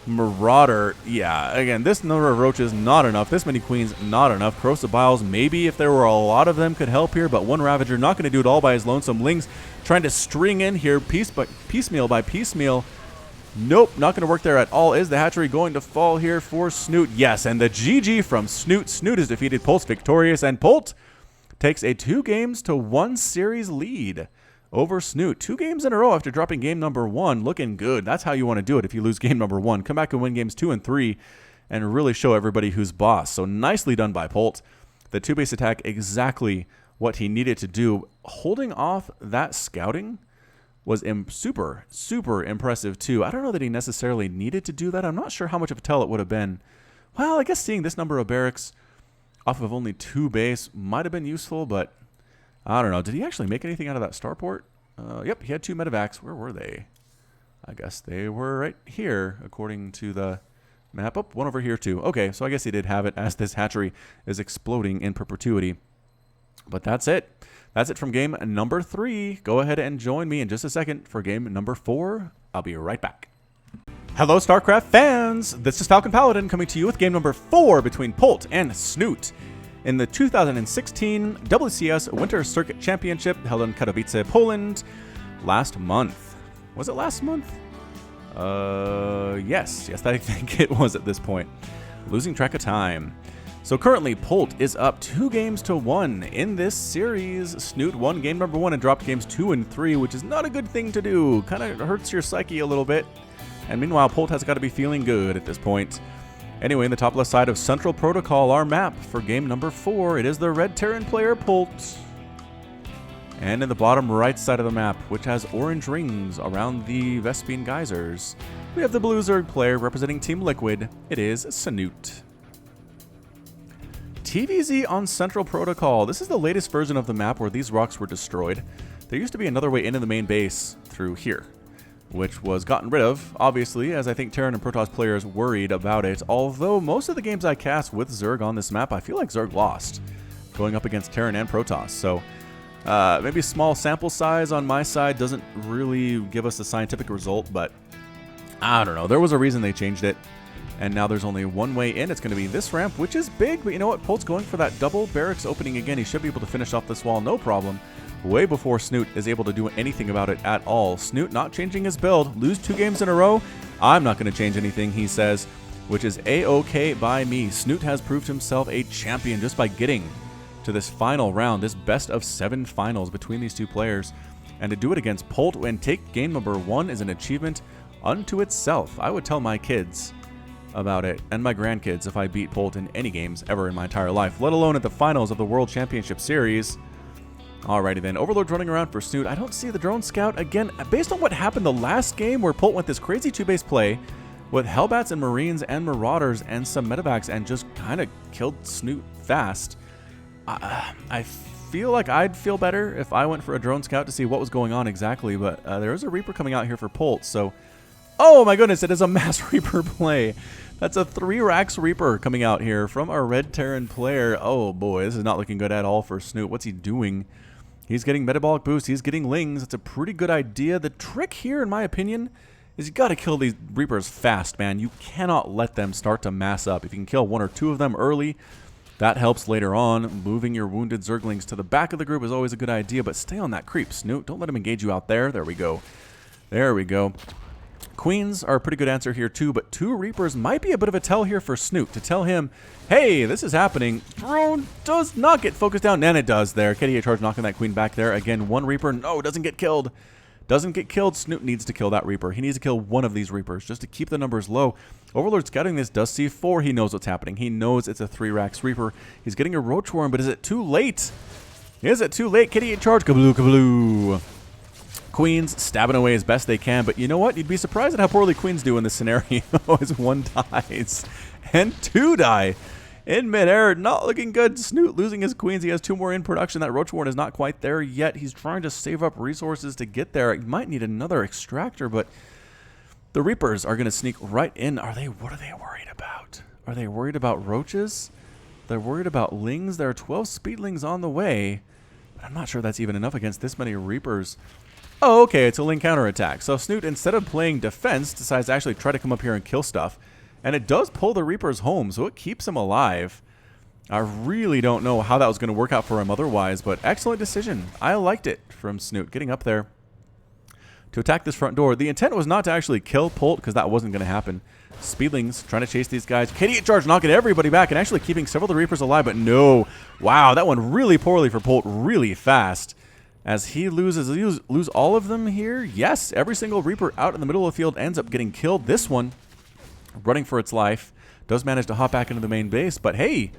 Marauder. Yeah, again, this number of Roaches, not enough. This many Queens, not enough. Corrosive Biles, maybe if there were a lot of them, could help here, but 1 Ravager not going to do it all by his lonesome. Lings trying to string in here piecemeal by piecemeal. Nope, not going to work there at all. Is the hatchery going to fall here for Snute? Yes, and the GG from Snute. Snute has defeated Polt's victorious, and Polt takes a 2-1 series lead over Snute. 2 games in a row after dropping game number 1. Looking good. That's how you want to do it if you lose game number 1. Come back and win games 2 and 3 and really show everybody who's boss. So nicely done by Polt. The 2-base attack, exactly what he needed to do. Holding off that scouting was super impressive too. I don't know that he necessarily needed to do that. I'm not sure how much of a tell it would have been. Well, I guess seeing this number of barracks off of only 2 base might have been useful, but I don't know. Did he actually make anything out of that starport? Yep, he had 2 medevacs. Where were they? I guess they were right here, according to the map. Oh, 1 over here too. Okay, so I guess he did have it as this hatchery is exploding in perpetuity. But that's it. That's it from game number 3. Go ahead and join me in just a second for game number 4. I'll be right back. Hello, StarCraft fans! This is Falcon Paladin coming to you with game number 4 between Polt and Snute in the 2016 WCS Winter Circuit Championship held in Katowice, Poland last month. Was it last month? Yes, I think it was at this point. Losing track of time. So currently, Polt is up 2-1 in this series. Snute won game number 1 and dropped games 2 and 3, which is not a good thing to do. Kind of hurts your psyche a little bit. And meanwhile, Polt has got to be feeling good at this point. Anyway, in the top left side of Central Protocol, our map for game number 4, it is the Red Terran player Polt. And in the bottom right side of the map, which has orange rings around the Vespine geysers, we have the blue Zerg player representing Team Liquid. It is Snute. TVZ on Central Protocol. This is the latest version of the map where these rocks were destroyed. There used to be another way into the main base through here, which was gotten rid of, obviously, as I think Terran and Protoss players worried about it. Although most of the games I cast with Zerg on this map, I feel like Zerg lost, going up against Terran and Protoss. So maybe a small sample size on my side doesn't really give us a scientific result, but I don't know. There was a reason they changed it. And now there's only one way in. It's going to be this ramp, which is big. But you know what? Polt's going for that double barracks opening again. He should be able to finish off this wall, no problem. Way before Snute is able to do anything about it at all. Snute not changing his build. Lose 2 games in a row. I'm not going to change anything, he says, which is A-OK by me. Snute has proved himself a champion just by getting to this final round, this best of 7 finals between these two players. And to do it against Polt and take game number 1 is an achievement unto itself. I would tell my kids about it, and my grandkids, if I beat Polt in any games ever in my entire life, let alone at the finals of the World Championship Series. Alrighty then, Overlord's running around for Snute. I don't see the drone scout. Again, based on what happened the last game where Polt went this crazy 2-base play with Hellbats and Marines and Marauders and some medevacs and just kind of killed Snute fast, I feel like I'd feel better if I went for a drone scout to see what was going on exactly, but there's a Reaper coming out here for Polt, so... Oh my goodness, it is a Mass Reaper play. That's a 3 racks Reaper coming out here from our Red Terran player. Oh boy, this is not looking good at all for Snute. What's he doing? He's getting metabolic boost. He's getting lings. It's a pretty good idea. The trick here, in my opinion, is you got to kill these Reapers fast, man. You cannot let them start to mass up. If you can kill 1 or 2 of them early, that helps later on. Moving your wounded Zerglings to the back of the group is always a good idea, but stay on that creep, Snute. Don't let him engage you out there. There we go. There we go. Queens are a pretty good answer here too, but 2 Reapers might be a bit of a tell here for Snute to tell him, hey, this is happening. Drone does not get focused down, and it does there. KDA charge knocking that Queen back there. Again, 1 Reaper, no, doesn't get killed. Doesn't get killed. Snute needs to kill that Reaper. He needs to kill 1 of these Reapers just to keep the numbers low. Overlord scouting this does see 4. He knows what's happening. He knows it's a 3 racks Reaper. He's getting a Roach Worm, but is it too late? Is it too late? KDA charge, kabloo, kabloo. Queens stabbing away as best they can, but you know what? You'd be surprised at how poorly Queens do in this scenario as 1 dies and 2 die in midair. Not looking good. Snute losing his Queens. He has 2 more in production. That Roach Warren is not quite there yet. He's trying to save up resources to get there. He might need another extractor, but the Reapers are going to sneak right in. What are they worried about? Are they worried about roaches? They're worried about lings. There are 12 speedlings on the way, but I'm not sure that's even enough against this many Reapers. Oh, okay, it's a Ling counterattack. So Snute, instead of playing defense, decides to actually try to come up here and kill stuff. And it does pull the Reapers home, so it keeps him alive. I really don't know how that was going to work out for him otherwise, but excellent decision. I liked it from Snute, getting up there to attack this front door. The intent was not to actually kill Polt, because that wasn't going to happen. Speedlings trying to chase these guys. KD charge knocking everybody back and actually keeping several of the Reapers alive, but no. Wow, that went really poorly for Polt really fast. As he lose all of them here? Yes, every single Reaper out in the middle of the field ends up getting killed. This one, running for its life, does manage to hop back into the main base. But hey,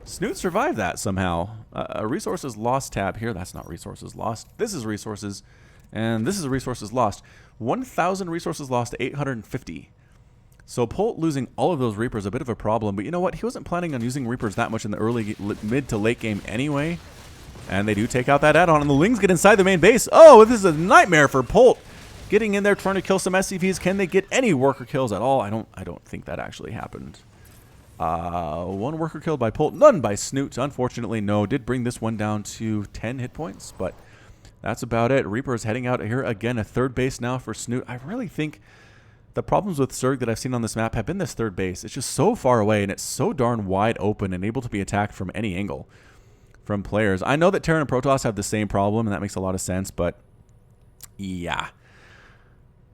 Snute survived that somehow. A resources lost tab here. That's not resources lost. This is resources, and this is resources lost. 1,000 resources lost to 850. So Polt losing all of those Reapers, a bit of a problem. But you know what? He wasn't planning on using Reapers that much in the early, mid to late game anyway. And they do take out that add-on, and the Lings get inside the main base. Oh, this is a nightmare for Polt. Getting in there, trying to kill some SCVs. Can they get any worker kills at all? I don't think that actually happened. 1 worker killed by Polt, none by Snute. Unfortunately, no. Did bring this one down to 10 hit points, but that's about it. Reaper's heading out here again. A 3rd base now for Snute. I really think the problems with Zerg that I've seen on this map have been this 3rd base. It's just so far away, and it's so darn wide open and able to be attacked from any angle from players. I know that Terran and Protoss have the same problem, and that makes a lot of sense, but yeah.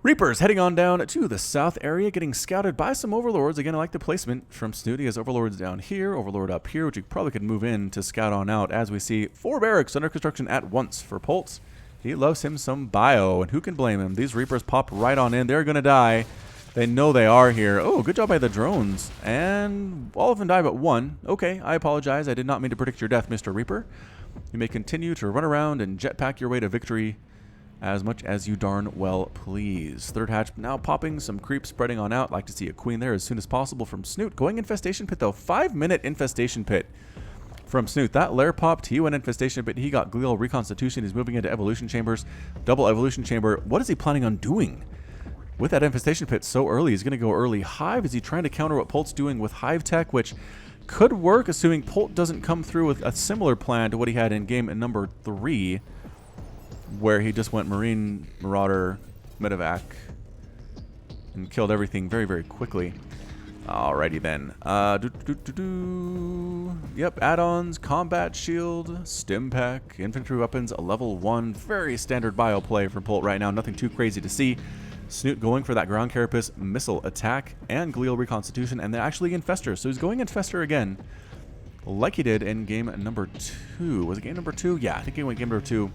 Reapers heading on down to the south area, getting scouted by some Overlords. Again, I like the placement from Snute. He has Overlords down here, Overlord up here, which you probably could move in to scout on out, as we see 4 barracks under construction at once for Polt. He loves him some bio, and who can blame him? These Reapers pop right on in. They're going to die. They know they are here. Oh, good job by the drones. And all of them die but 1. Okay, I apologize. I did not mean to predict your death, Mr. Reaper. You may continue to run around and jetpack your way to victory as much as you darn well please. 3rd hatch now popping. Some creeps spreading on out. Like to see a Queen there as soon as possible from Snute. Going infestation pit, though. 5-minute infestation pit from Snute. That lair popped. He went Infestation, but he got Glial Reconstitution. He's moving into Evolution Chambers. Double Evolution Chamber. What is he planning on doing with that Infestation Pit so early? He's going to go early Hive. Is he trying to counter what Polt's doing with Hive Tech, which could work, assuming Polt doesn't come through with a similar plan to what he had in game number 3, where he just went Marine, Marauder, Medevac, and killed everything very, very quickly. Alrighty then. Yep, add-ons, Combat Shield, Stim Pack, Infantry Weapons, a level 1. Very standard bio play for Polt right now. Nothing too crazy to see. Snute going for that Ground Carapace Missile Attack and Glial Reconstitution, and they're actually Infester. So he's going Infester again, like he did in game number 2. Was it game number 2? Yeah, I think he went game number 2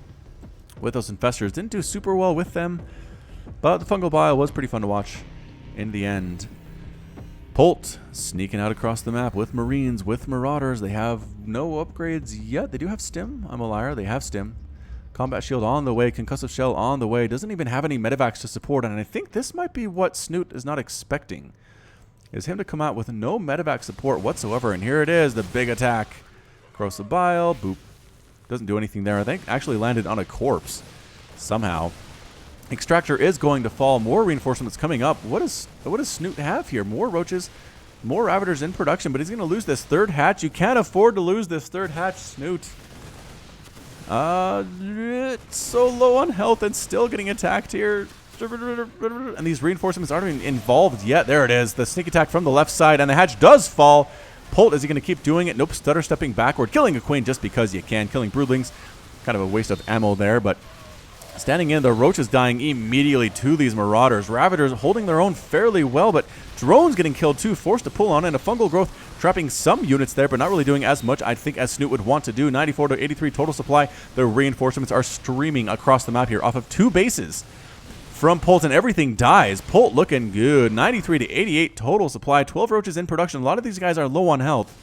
with those Infestors. Didn't do super well with them, but the Fungal Bile was pretty fun to watch in the end. Polt sneaking out across the map with Marines, with Marauders. They have no upgrades yet. They do have Stim. I'm a liar. They have Stim. Combat Shield on the way. Concussive Shell on the way. Doesn't even have any Medevacs to support. And I think this might be what Snute is not expecting, is him to come out with no Medevac support whatsoever. And here it is, the big attack. Corrosive Bile. Boop. Doesn't do anything there. I think actually landed on a corpse somehow. Extractor is going to fall. More reinforcements coming up. What does Snute have here? More roaches, more Ravagers in production, but he's going to lose this third hatch. You can't afford to lose this third hatch, Snute. It's so low on health and still getting attacked here. And these reinforcements aren't even involved yet. There it is. The sneak attack from the left side, and the hatch does fall. Polt, is he going to keep doing it? Nope. Stutter stepping backward. Killing a Queen just because you can. Killing Broodlings. Kind of a waste of ammo there, but standing in, the Roaches dying immediately to these Marauders. Ravagers holding their own fairly well, but drones getting killed too, forced to pull on, and a Fungal Growth trapping some units there, but not really doing as much, I think, as Snute would want to do. 94 to 83 total supply. The reinforcements are streaming across the map here off of 2 bases from Polt, and everything dies. Polt looking good. 93 to 88 total supply. 12 Roaches in production. A lot of these guys are low on health,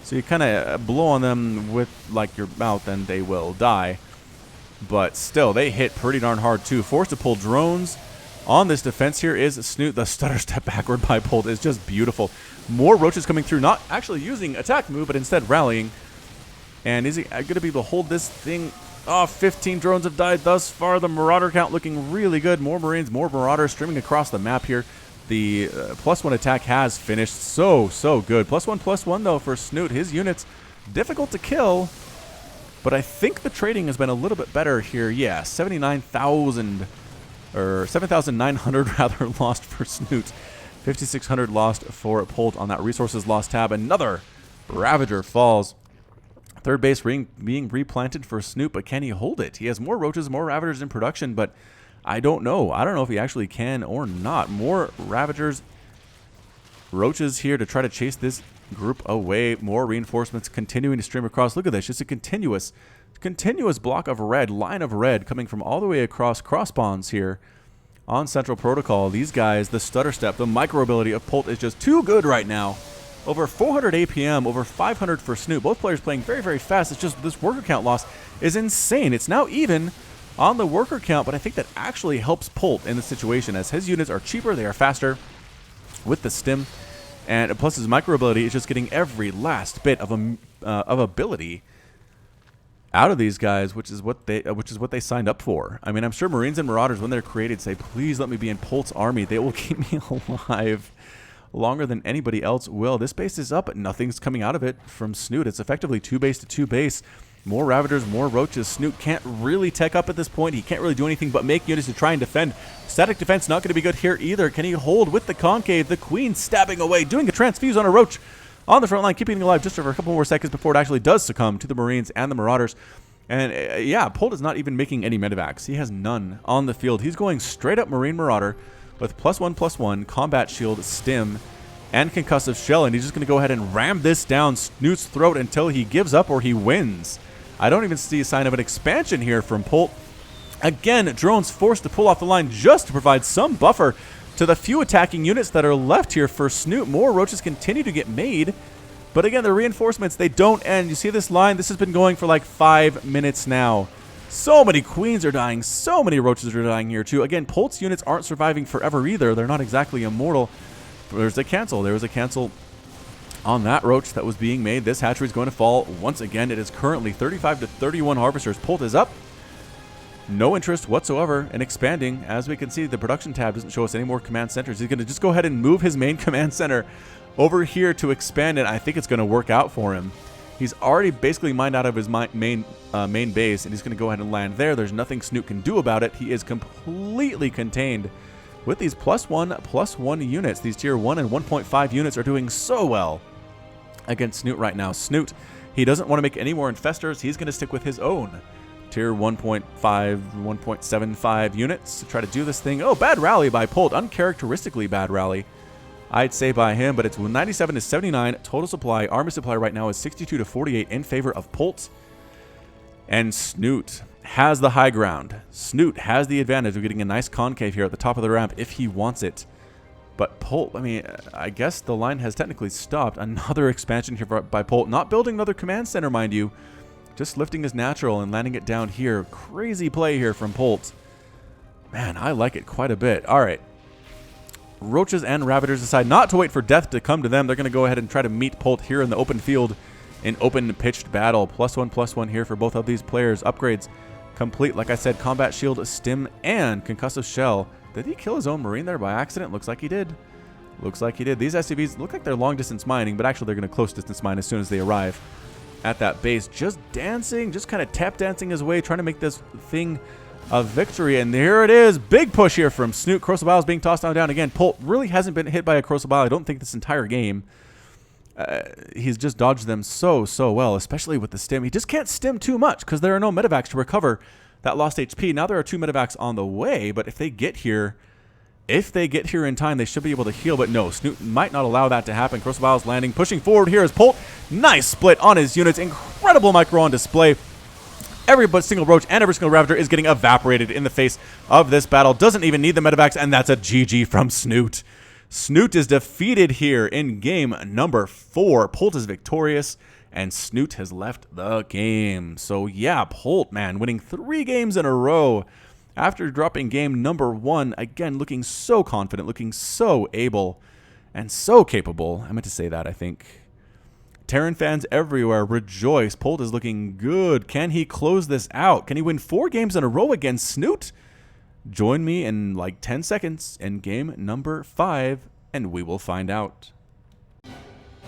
so you kind of blow on them with, like, your mouth, and they will die. But still, they hit pretty darn hard too. Forced to pull drones on this defense. Here is Snute. The stutter step backward by Polt is just beautiful. More Roaches coming through, not actually using attack move, but instead rallying. And is he going to be able to hold this thing off? 15 drones have died thus far. The Marauder count looking really good. More Marines, more Marauders streaming across the map here. The +1 attack has finished. So good. +1/+1 though for Snute. His units difficult to kill, but I think the trading has been a little bit better here. Yeah, 79,000 or 7,900 rather lost for Snute. 5,600 lost for Polt on that resources lost tab. Another Ravager falls. Third base being replanted for Snute, but can he hold it? He has more Roaches, more Ravagers in production, but I don't know. I don't know if he actually can or not. More Ravagers, Roaches here to try to chase this group away. More reinforcements continuing to stream across. Look at this. Just a continuous block of red, line of red coming from all the way across cross bonds here on Central Protocol. These guys, the stutter step, the micro ability of Polt is just too good right now. Over 400 APM, over 500 for Snute. Both players playing very, very fast. It's just this worker count loss is insane. It's now even on the worker count, but I think that actually helps Polt in this situation as his units are cheaper, they are faster with the stim, and plus his micro ability is just getting every last bit of ability out of these guys, which is what they signed up for. I mean, I'm sure Marines and Marauders, when they're created, say, please let me be in Polt's army. They will keep me alive longer than anybody else will. This base is up, but nothing's coming out of it from Snute. It's effectively 2 base to 2 base. More Ravagers, more Roaches. Snute can't really tech up at this point. He can't really do anything but make units to try and defend. Static defense not going to be good here either. Can he hold with the Concave? The Queen stabbing away, doing a transfuse on a Roach on the front line, keeping it alive just for a couple more seconds before it actually does succumb to the Marines and the Marauders. And yeah, Polt is not even making any medevacs. He has none on the field. He's going straight up Marine Marauder with +1/+1, Combat Shield, Stim, and Concussive Shell. And he's just going to go ahead and ram this down Snute's throat until he gives up or he wins. I don't even see a sign of an expansion here from Polt. Again, drones forced to pull off the line just to provide some buffer to the few attacking units that are left here for Snute. More Roaches continue to get made. But again, the reinforcements, they don't end. You see this line? This has been going for like 5 minutes now. So many Queens are dying. So many Roaches are dying here too. Again, Polt's units aren't surviving forever either. They're not exactly immortal. There's a cancel. There was a cancel on that roach that was being made. This hatchery is going to fall once again. It is currently 35 to 31 harvesters. Polt is up. No interest whatsoever in expanding. As we can see, the production tab doesn't show us any more command centers. He's going to just go ahead and move his main command center over here to expand it. I think it's going to work out for him. He's already basically mined out of his main base, and he's going to go ahead and land there. There's nothing Snute can do about it. He is completely contained with these +1/+1 units. These tier 1 and 1.5 units are doing so well against Snute right now. Snute, he doesn't want to make any more infestors. He's going to stick with his own tier 1.5, 1.75 units to try to do this thing. Oh, bad rally by Polt. Uncharacteristically bad rally, I'd say, by him, but it's 97 to 79 total supply. Army supply right now is 62 to 48 in favor of Polt. And Snute has the high ground. Snute has the advantage of getting a nice concave here at the top of the ramp if he wants it. But Polt, I mean, I guess the line has technically stopped. Another expansion here by Polt. Not building another command center, mind you. Just lifting his natural and landing it down here. Crazy play here from Polt. Man, I like it quite a bit. All right. Roaches and Ravagers decide not to wait for death to come to them. They're going to go ahead and try to meet Polt here in the open field in open pitched battle. +1/+1 here for both of these players. Upgrades complete. Like I said, combat shield, stim, and concussive shell. Did he kill his own marine there by accident? Looks like he did. Looks like he did. These SCVs look like they're long distance mining, but actually they're going to close distance mine as soon as they arrive at that base. Just dancing, just kind of tap dancing his way, trying to make this thing a victory. And there it is. Big push here from Snute. Corrosive Bile is being tossed down again. Polt really hasn't been hit by a Corrosive Bile, I don't think, this entire game. He's just dodged them so well, especially with the stim. He just can't stim too much because there are no medevacs to recover that lost HP. Now there are 2 medevacs on the way, but if they get here in time, they should be able to heal. But no, Snute might not allow that to happen. Corrosive Bile is landing, pushing forward here is Polt. Nice split on his units. Incredible micro on display. Every single roach and every single ravager is getting evaporated in the face of this battle. Doesn't even need the medevacs, and that's a GG from Snute. Snute is defeated here in game number 4. Polt is victorious, and Snute has left the game. So yeah, Polt, man, winning 3 games in a row after dropping game number 1. Again, looking so confident, looking so able, and so capable. I meant to say that, I think. Terran fans everywhere rejoice. Polt is looking good. Can he close this out? Can he win 4 games in a row against Snute? Join me in like 10 seconds in game number 5, and we will find out.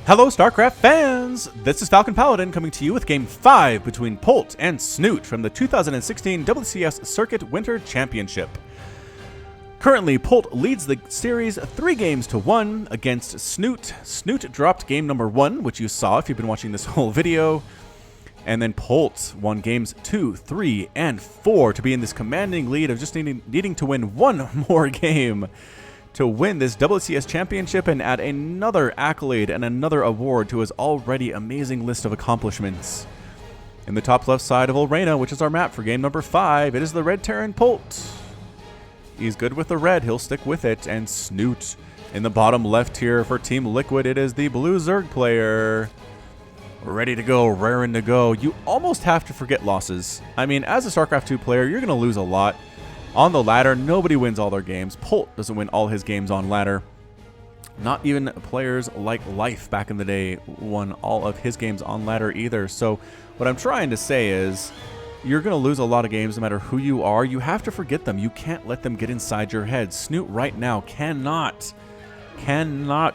Hello, StarCraft fans! This is Falcon Paladin coming to you with game 5 between Polt and Snute from the 2016 WCS Circuit Winter Championship. Currently, Polt leads the series 3-1 against Snute. Snute dropped game number 1, which you saw if you've been watching this whole video. And then Polt won games 2, 3, and 4 to be in this commanding lead of just needing to win 1 more game to win this WCS Championship and add another accolade and another award to his already amazing list of accomplishments. In the top left side of Olrena, which is our map for game number 5, it is the Red Terran Polt. He's good with the red, he'll stick with it. And Snute in the bottom left here for Team Liquid, it is the blue Zerg player. Ready to go, raring to go. You almost have to forget losses. I mean, as a StarCraft 2 player, you're going to lose a lot. On the ladder, nobody wins all their games. Polt doesn't win all his games on ladder. Not even players like Life back in the day won all of his games on ladder either. So what I'm trying to say is, you're going to lose a lot of games no matter who you are. You have to forget them. You can't let them get inside your head. Snute right now cannot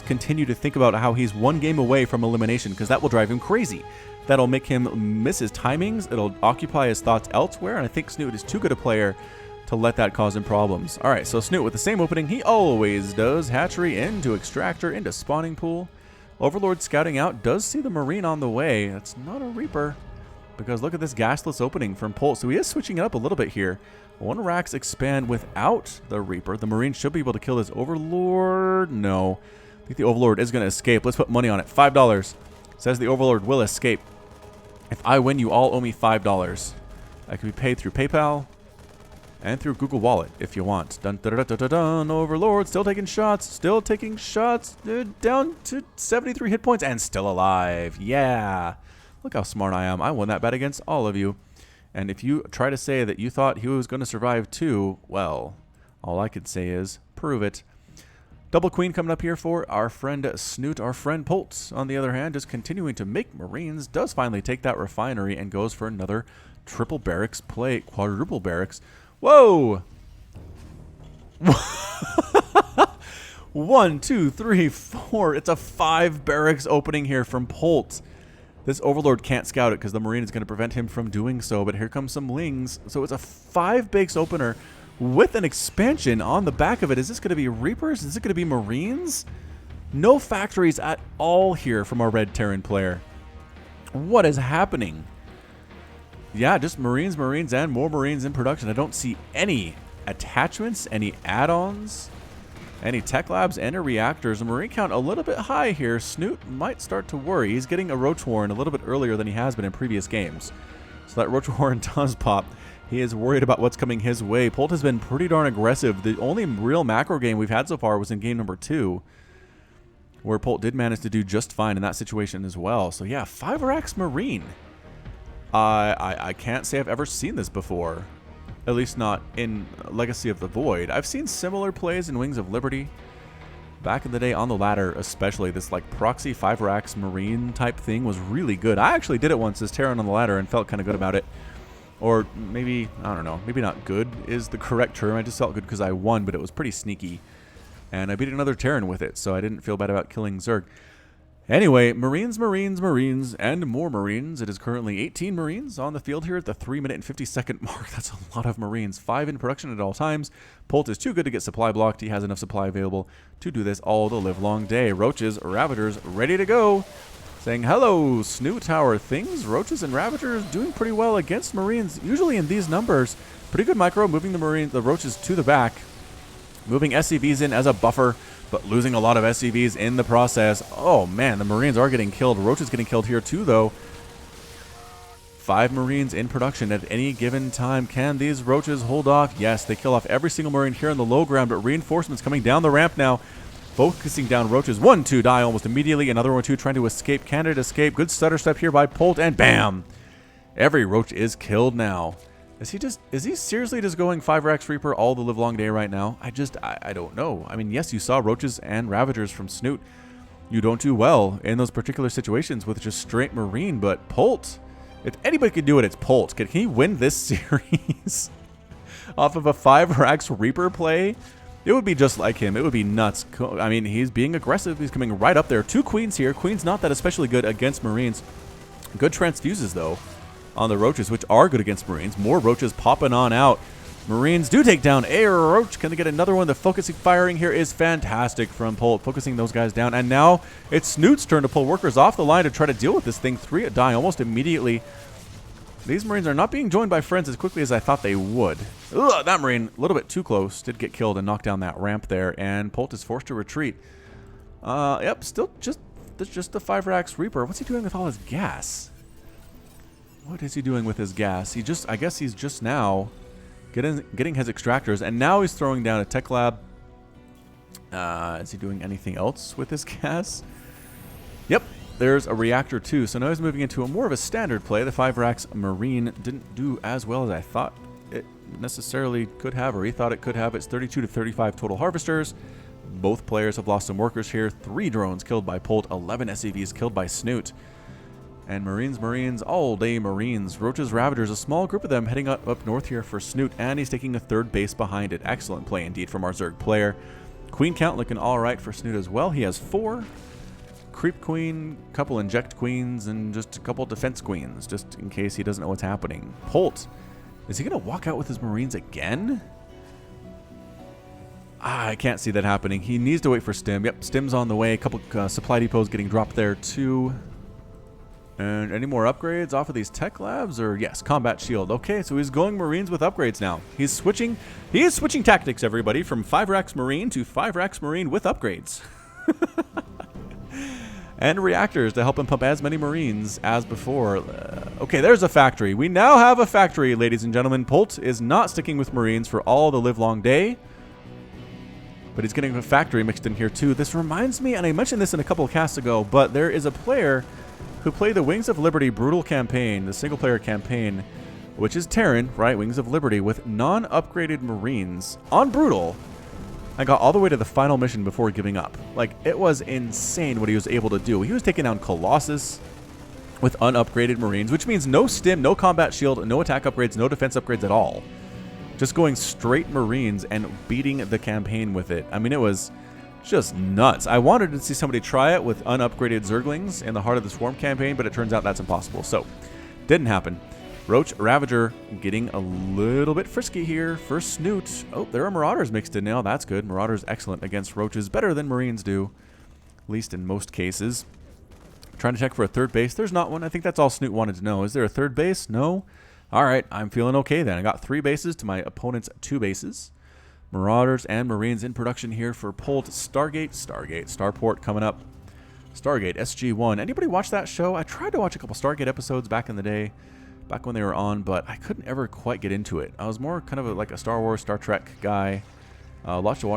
continue to think about how he's 1 game away from elimination, because that will drive him crazy. That'll make him miss his timings. It'll occupy his thoughts elsewhere, and I think Snute is too good a player to let that cause him problems. All right, so Snute with the same opening he always does. Hatchery into Extractor, into Spawning Pool. Overlord scouting out, does see the Marine on the way. That's not a Reaper, because look at this gasless opening from Polt. So he is switching it up a little bit here. 1 Rax expand without the Reaper. The Marine should be able to kill his Overlord. No. I think the Overlord is going to escape. Let's put money on it. $5. Says the Overlord will escape. If I win, you all owe me $5. That can be paid through PayPal and through Google Wallet if you want. Dun, dun, dun, dun, dun, dun. Overlord still taking shots. Still taking shots. Down to 73 hit points and still alive. Yeah. Look how smart I am. I won that bet against all of you. And if you try to say that you thought he was going to survive too, well, all I could say is prove it. Double Queen coming up here for our friend Snute. Our friend Polt, on the other hand, is continuing to make Marines, does finally take that refinery and goes for another triple barracks play, quadruple barracks. Whoa! 1, 2, 3, 4. It's a 5 barracks opening here from Polt. This Overlord can't scout it because the Marine is going to prevent him from doing so, but here comes some Lings. So it's a 5 base opener with an expansion on the back of it. Is this going to be Reapers? Is it going to be Marines? No factories at all here from our Red Terran player. What is happening? Yeah, just Marines, and more Marines in production. I don't see any attachments, any add-ons, any tech labs, any reactors. A Marine count a little bit high here. Snute might start to worry. He's getting a Roach Warren a little bit earlier than he has been in previous games. So that Roach Warren does pop. He is worried about what's coming his way. Polt has been pretty darn aggressive. The only real macro game we've had so far was in game number 2, where Polt did manage to do just fine in that situation as well. So yeah, 5 racks Marine. I can't say I've ever seen this before. At least not in Legacy of the Void. I've seen similar plays in Wings of Liberty. Back in the day on the ladder, especially, this like proxy 5 racks Marine type thing was really good. I actually did it once as Terran on the ladder and felt kind of good about it. Or maybe, I don't know, maybe not good is the correct term. I just felt good because I won, but it was pretty sneaky. And I beat another Terran with it, so I didn't feel bad about killing Zerg. Anyway, Marines, and more Marines. It is currently 18 Marines on the field here at the 3-minute and 50-second mark. That's a lot of Marines. 5 in production at all times. Polt is too good to get supply blocked. He has enough supply available to do this all the livelong day. Roaches, Ravagers, ready to go. Saying, hello, Snute, how are things? Roaches and Ravagers doing pretty well against Marines, usually in these numbers. Pretty good micro, moving the Roaches to the back. Moving SCVs in as a buffer, but losing a lot of SCVs in the process. Oh man, the Marines are getting killed. Roaches getting killed here too, though. 5 Marines in production at any given time. Can these Roaches hold off? Yes, they kill off every single Marine here on the low ground, but reinforcements coming down the ramp now. Focusing down Roaches. 1, 2 die almost immediately. Another 1, 2 trying to escape. Can it escape? Good stutter step here by Polt, and bam! Every Roach is killed now. Is he seriously just going 5 racks Reaper all the livelong day right now? I don't know. I mean, yes, you saw Roaches and Ravagers from Snute. You don't do well in those particular situations with just straight Marine, but Polt, if anybody could do it, it's Polt. Can he win this series off of a 5 racks Reaper play? It would be just like him. It would be nuts. I mean, he's being aggressive. He's coming right up there. 2 Queens here. Queens not that especially good against Marines. Good transfuses, though, on the Roaches, which are good against Marines. More Roaches popping on out. Marines do take down a Roach. Can they get another one? The focusing firing here is fantastic from Polt, focusing those guys down. And now it's Snute's turn to pull workers off the line to try to deal with this thing. 3 die almost immediately. These Marines are not being joined by friends as quickly as I thought they would. Ugh, that Marine, a little bit too close, did get killed and knock down that ramp there, and Polt is forced to retreat. Yep, still just the 5 racks Reaper. What's he doing with all his gas? What is he doing with his gas? I guess he's just now getting his extractors, and now he's throwing down a tech lab. Is he doing anything else with his gas? Yep. There's a reactor too, so now he's moving into more of a standard play. The 5 racks Marine didn't do as well as I thought it necessarily could have, or he thought it could have. It's 32 to 35 total harvesters. Both players have lost some workers here. 3 drones killed by Polt, 11 SCVs killed by Snute. And Marines, all day Marines. Roaches, Ravagers, a small group of them heading up north here for Snute, and he's taking a 3rd base behind it. Excellent play indeed from our Zerg player. Queen count looking all right for Snute as well. He has 4. Creep Queen, couple Inject Queens, and just a couple Defense Queens, just in case he doesn't know what's happening. Polt, is he going to walk out with his Marines again? I can't see that happening. He needs to wait for Stim. Yep, Stim's on the way. A couple supply depots getting dropped there too. And any more upgrades off of these tech labs? Or yes, combat shield. Okay, so he's going Marines with upgrades now. He is switching tactics, everybody, from 5 racks Marine to 5 racks Marine with upgrades. And reactors to help him pump as many Marines as before. Okay, there's a factory. We now have a factory, ladies and gentlemen. Polt is not sticking with Marines for all the livelong day, but he's getting a factory mixed in here too. This reminds me, and I mentioned this in a couple of casts ago, but there is a player who played the Wings of Liberty Brutal campaign, the single-player campaign, which is Terran, right? Wings of Liberty with non-upgraded Marines on Brutal. I got all the way to the final mission before giving up. Like, it was insane what he was able to do. He was taking down Colossus with unupgraded Marines, which means no stim, no combat shield, no attack upgrades, no defense upgrades at all. Just going straight Marines and beating the campaign with it. I mean, it was just nuts. I wanted to see somebody try it with unupgraded Zerglings in the Heart of the Swarm campaign, but it turns out that's impossible. So, didn't happen. Roach Ravager getting a little bit frisky here for Snute. Oh, there are Marauders mixed in now. That's good. Marauders excellent against Roaches. Better than Marines do, at least in most cases. Trying to check for a third base. There's not one. I think that's all Snute wanted to know. Is there a third base? No. All right, I'm feeling okay then. I got 3 bases to my opponent's 2 bases. Marauders and Marines in production here for Polt. Starport coming up. Stargate, SG-1. Anybody watch that show? I tried to watch a couple Stargate episodes back in the day, back when they were on, but I couldn't ever quite get into it. I was more kind of like a Star Wars, Star Trek guy. Watched a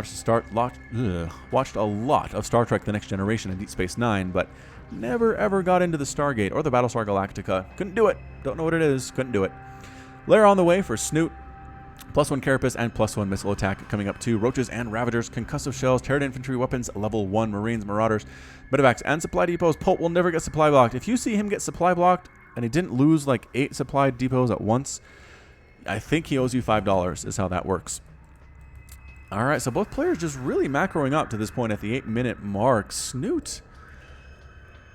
lot of Star Trek The Next Generation and Deep Space Nine, but never ever got into the Stargate or the Battlestar Galactica. Couldn't do it. Don't know what it is. Couldn't do it. Lair on the way for Snute. +1 Carapace and +1 missile attack coming up too. Roaches and Ravagers, concussive shells, Terran infantry weapons, level 1 Marines, Marauders, Medevacs, and supply depots. Polt will never get supply blocked. If you see him get supply blocked and he didn't lose like 8 supply depots at once, I think he owes you $5 is how that works. Alright, so both players just really macroing up to this point at the 8-minute mark. Snute,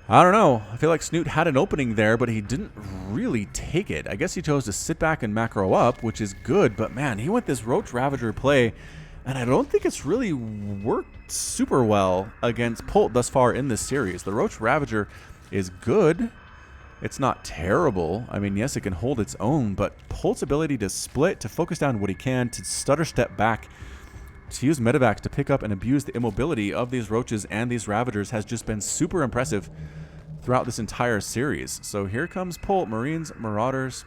I don't know. I feel like Snute had an opening there, but he didn't really take it. I guess he chose to sit back and macro up, which is good, but man, he went this Roach Ravager play, and I don't think it's really worked super well against Polt thus far in this series. The Roach Ravager is good. It's not terrible. I mean, yes, it can hold its own, but Polt's ability to split, to focus down what he can, to stutter step back, to use medevacs to pick up and abuse the immobility of these Roaches and these Ravagers has just been super impressive throughout this entire series. So here comes Polt, Marines, Marauders,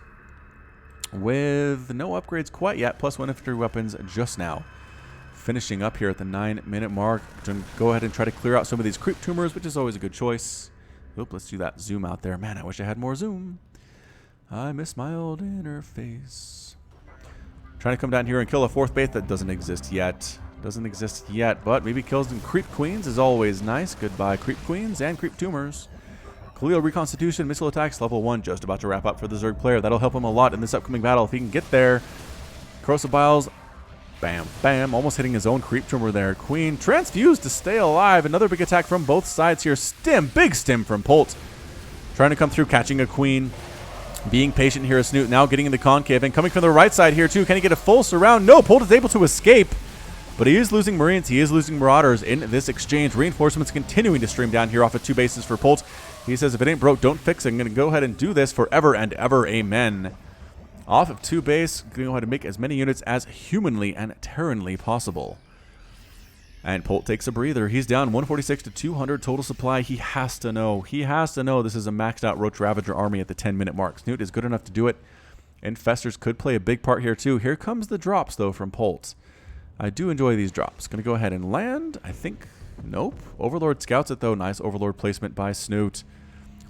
with no upgrades quite yet, +1 infantry weapons just now. Finishing up here at the 9-minute mark. Going to go ahead and try to clear out some of these creep tumors, which is always a good choice. Oop, let's do that zoom out there. Man, I wish I had more zoom. I miss my old interface. Trying to come down here and kill a 4th base that doesn't exist yet. Doesn't exist yet, but maybe kills some creep queens is always nice. Goodbye, creep queens and creep tumors. Khalil Reconstitution, missile attacks, level 1, just about to wrap up for the Zerg player. That'll help him a lot in this upcoming battle if he can get there. Corrosive Biles, bam, bam, almost hitting his own creep tumor there. Queen transfused to stay alive. Another big attack from both sides here. Stim, big stim from Polt. Trying to come through, catching a queen. Being patient here is Snute, now getting in the concave and coming from the right side here too. Can he get a full surround? No, Polt is able to escape, but he is losing Marines. He is losing Marauders in this exchange. Reinforcements continuing to stream down here off of 2 bases for Polt. He says, if it ain't broke, don't fix it. I'm going to go ahead and do this forever and ever. Amen. Off of 2 base, going to go ahead and make as many units as humanly and Terranly possible. And Polt takes a breather. He's down 146 to 200 total supply. He has to know. He has to know this is a maxed out Roach Ravager army at the 10-minute mark. Snute is good enough to do it. Infestors could play a big part here too. Here comes the drops though from Polt. I do enjoy these drops. Going to go ahead and land. I think, nope. Overlord scouts it though. Nice Overlord placement by Snute.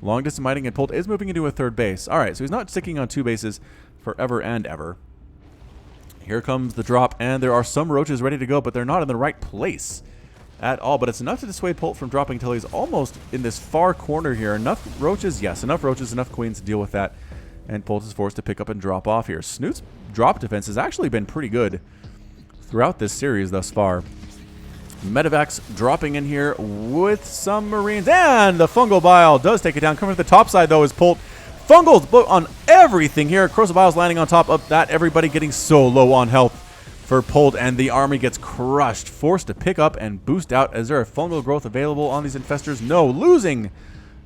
Long distance mining, and Polt is moving into a 3rd base. Alright, so he's not sticking on 2 bases forever and ever. Here comes the drop, and there are some Roaches ready to go, but they're not in the right place at all. But it's enough to dissuade Polt from dropping until he's almost in this far corner here. Enough Roaches? Yes, enough Roaches, enough Queens to deal with that. And Polt is forced to pick up and drop off here. Snute's drop defense has actually been pretty good throughout this series thus far. Medevacs dropping in here with some Marines, and the Fungal Bile does take it down. Coming to the top side, though, is Polt. Fungals on everything here. Corrosive Biles landing on top of that. Everybody getting so low on health for Polt, and the army gets crushed. Forced to pick up and boost out. Is there a fungal growth available on these infestors? No. Losing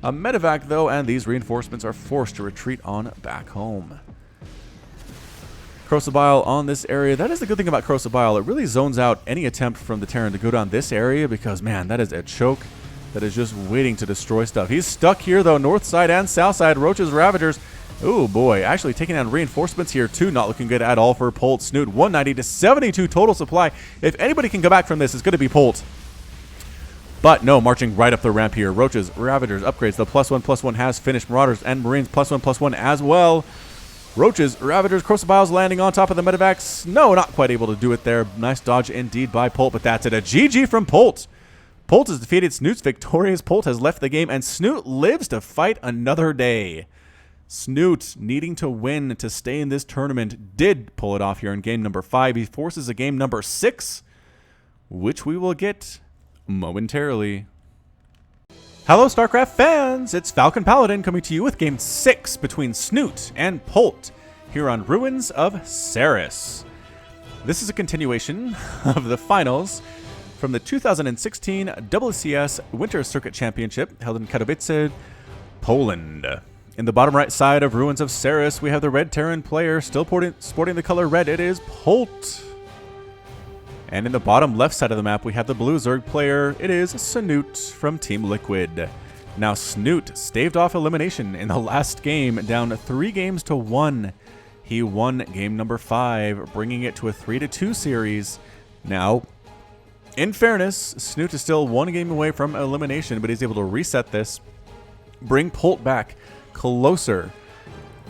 a medevac, though, and these reinforcements are forced to retreat on back home. Corrosive Bile on this area. That is the good thing about Corrosive Bile. It really zones out any attempt from the Terran to go down this area because, man, that is a choke that is just waiting to destroy stuff. He's stuck here, though, north side and south side. Roaches, Ravagers. Oh, boy. Actually taking down reinforcements here, too. Not looking good at all for Polt. Snute, 190 to 72 total supply. If anybody can go back from this, it's going to be Polt. But no, marching right up the ramp here. Roaches, Ravagers, upgrades. The +1/+1 has finished. Marauders and Marines +1/+1 as well. Roaches, Ravagers, Crossbiles landing on top of the Medivacs. No, not quite able to do it there. Nice dodge indeed by Polt, but that's it. A GG from Polt. Polt has defeated Snute's victorious. Polt has left the game, and Snute lives to fight another day. Snute, needing to win to stay in this tournament, did pull it off here in game number 5. He forces a game number 6, which we will get momentarily. Hello, StarCraft fans! It's Falcon Paladin coming to you with Game 6 between Snute and Polt here on Ruins of Ceres. This is a continuation of the finals from the 2016 WCS Winter Circuit Championship held in Katowice, Poland. In the bottom right side of Ruins of Ceres, we have the Red Terran player still sporting the color red. It is Polt. And in the bottom left side of the map, we have the blue Zerg player. It is Snute from Team Liquid. Now, Snute staved off elimination in the last game, down 3 games to 1. He won game number 5, bringing it to a 3-2 series. Now, in fairness, Snute is still 1 game away from elimination, but he's able to reset this, bring Polt back closer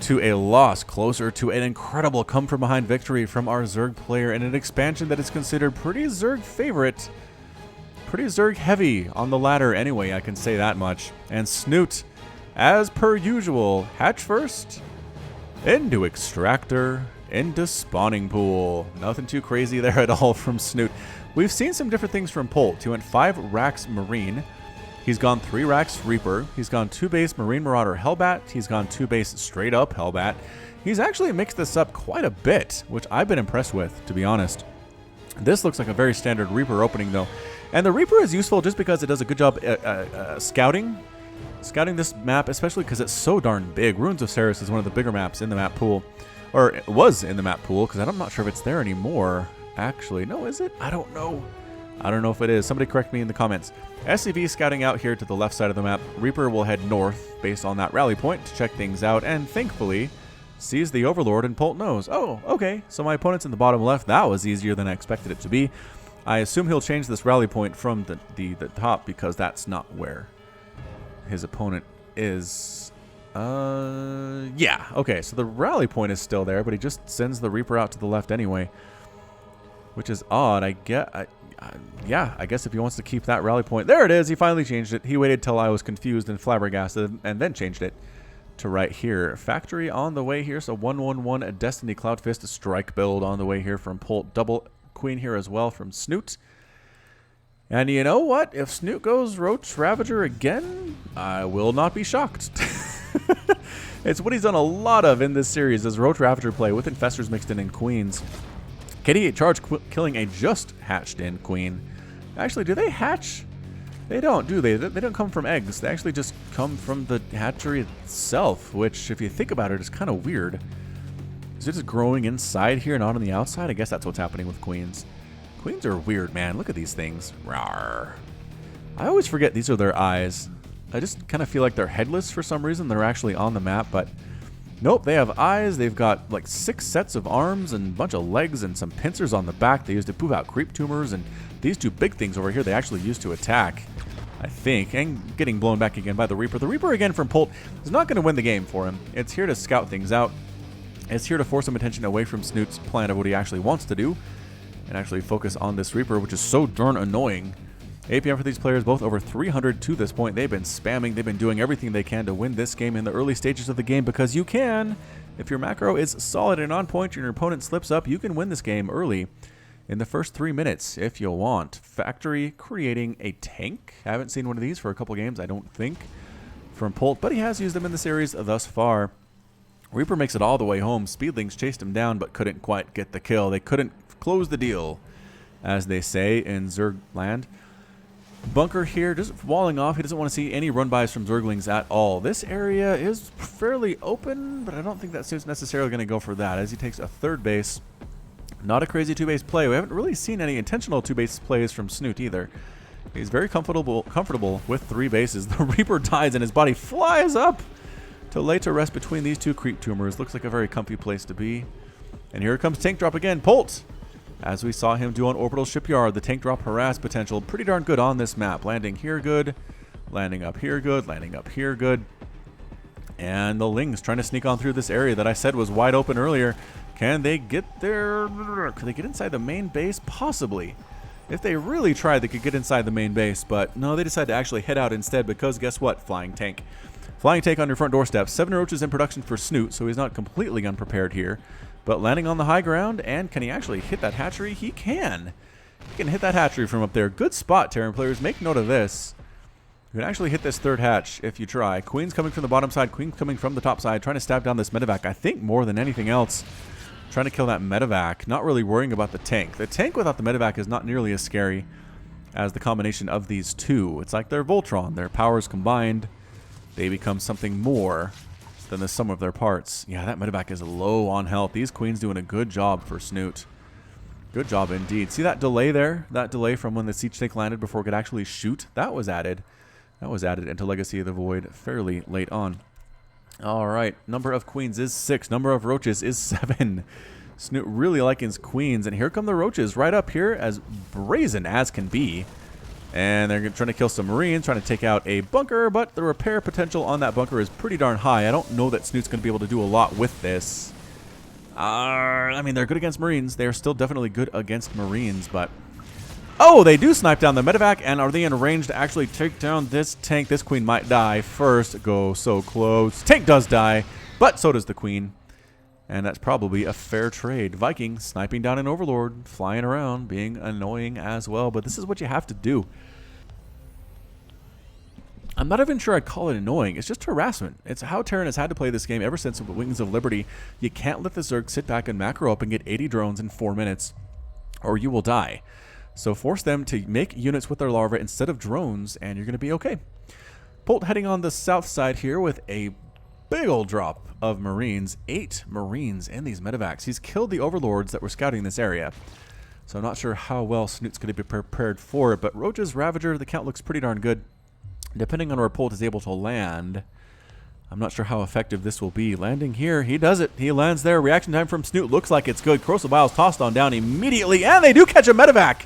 to a loss, closer to an incredible come-from-behind victory from our Zerg player in an expansion that is considered pretty Zerg favorite. Pretty Zerg heavy on the ladder anyway, I can say that much. And Snute, as per usual, hatch first, into Extractor, into Spawning Pool. Nothing too crazy there at all from Snute. We've seen some different things from Polt. He went 5 racks Marine. He's gone 3 racks Reaper. He's gone 2 base Marine Marauder Hellbat. He's gone 2 base straight up Hellbat. He's actually mixed this up quite a bit, which I've been impressed with, to be honest. This looks like a very standard Reaper opening, though. And the Reaper is useful just because it does a good job scouting this map, especially because it's so darn big. Ruins of Ceres is one of the bigger maps in the map pool. Or it was in the map pool, because I'm not sure if it's there anymore. Actually, no, is it? I don't know. I don't know if it is. Somebody correct me in the comments. SCV scouting out here to the left side of the map. Reaper will head north based on that rally point to check things out, and thankfully sees the Overlord, and Polt knows. Oh, okay, so my opponent's in the bottom left. That was easier than I expected it to be. I assume he'll change this rally point from the top, because that's not where his opponent is. Yeah, okay, so the rally point is still there, but he just sends the Reaper out to the left anyway, which is odd. Yeah, I guess if he wants to keep that rally point. There it is. He finally changed it. He waited till I was confused and flabbergasted and then changed it to right here. Factory on the way here. So 1-1-1 Destiny Cloudfist strike build on the way here from Polt. Double Queen here as well from Snute. And you know what? If Snute goes Roach Ravager again, I will not be shocked. It's what he's done a lot of in this series, is Roach Ravager play with Infestors mixed in Queens. KD8 charge killing a just hatched in queen. Actually, do they hatch? They don't, do they? They don't come from eggs. They actually just come from the hatchery itself, which, if you think about it, is kind of weird. Is it just growing inside here, not on the outside? I guess that's what's happening with queens. Queens are weird, man. Look at these things. Rawr. I always forget these are their eyes. I just kind of feel like they're headless for some reason. They're actually on the map, but nope, they have eyes. They've got like 6 sets of arms and a bunch of legs and some pincers on the back. They used to poop out creep tumors, and these 2 big things over here they actually used to attack, I think, and getting blown back again by the Reaper. The Reaper again from Polt is not going to win the game for him. It's here to scout things out. It's here to force some attention away from Snute's plan of what he actually wants to do and actually focus on this Reaper, which is so darn annoying. APM for these players, both over 300 to this point. They've been spamming. They've been doing everything they can to win this game in the early stages of the game, because you can. If your macro is solid and on point and your opponent slips up, you can win this game early in the first 3 minutes if you want. Factory creating a tank. I haven't seen one of these for a couple games, I don't think, from Polt, but he has used them in the series thus far. Reaper makes it all the way home. Speedlings chased him down but couldn't quite get the kill. They couldn't close the deal, as they say in Zerg land. Bunker here, just walling off. He doesn't want to see any run-bys from Zerglings at all. This area is fairly open, but I don't think that suit's necessarily going to go for that, as he takes a 3rd base. Not a crazy 2-base play. We haven't really seen any intentional 2-base plays from Snute either. He's very comfortable with 3 bases. The Reaper dies and his body flies up to lay to rest between these 2 creep tumors. Looks like a very comfy place to be. And here comes tank drop again. Polt, as we saw him do on Orbital Shipyard, the tank drop harass potential pretty darn good on this map. Landing here good, landing up here good, landing up here good. And the Lings trying to sneak on through this area that I said was wide open earlier. Can they get there? Could they get inside the main base? Possibly. If they really tried, they could get inside the main base. But no, they decided to actually head out instead because guess what? Flying tank. Flying tank on your front doorstep. 7 roaches in production for Snute, so he's not completely unprepared here. But landing on the high ground, and can he actually hit that hatchery? He can. He can hit that hatchery from up there. Good spot, Terran players. Make note of this. You can actually hit this third hatch if you try. Queen's coming from the bottom side. Queen's coming from the top side. Trying to stab down this medevac. I think more than anything else. Trying to kill that medevac. Not really worrying about the tank. The tank without the medevac is not nearly as scary as the combination of these two. It's like their Voltron. Their powers combined, they become something more than the sum of their parts. Yeah, that medevac is low on health. These queens doing a good job for Snute. Good job indeed. See that delay there? That delay from when the siege tank landed before it could actually shoot? That was added. That was added into Legacy of the Void fairly late on. All right. Number of queens is 6. Number of roaches is 7. Snute really liking his queens. And here come the roaches right up here as brazen as can be. And they're trying to kill some Marines, trying to take out a bunker, but the repair potential on that bunker is pretty darn high. I don't know that Snute's going to be able to do a lot with this. I mean, they're good against Marines. They're still definitely good against Marines, but... Oh, they do snipe down the medevac, and are they in range to actually take down this tank? This queen might die first. Go so close. Tank does die, but so does the queen. And that's probably a fair trade. Viking sniping down an overlord, flying around, being annoying as well. But this is what you have to do. I'm not even sure I'd call it annoying. It's just harassment. It's how Terran has had to play this game ever since Wings of Liberty. You can't let the Zerg sit back and macro up and get 80 drones in 4 minutes, or you will die. So force them to make units with their larvae instead of drones, and you're going to be okay. Polt heading on the south side here with a big old drop of Marines. 8 Marines in these medevacs. He's killed the overlords that were scouting this area. So I'm not sure how well Snute's going to be prepared for it, but Roach's Ravager, the count looks pretty darn good. Depending on where Polt is able to land, I'm not sure how effective this will be. Landing here, he does it. He lands there. Reaction time from Snute looks like it's good. Corrosive Biles tossed on down immediately, and they do catch a medevac.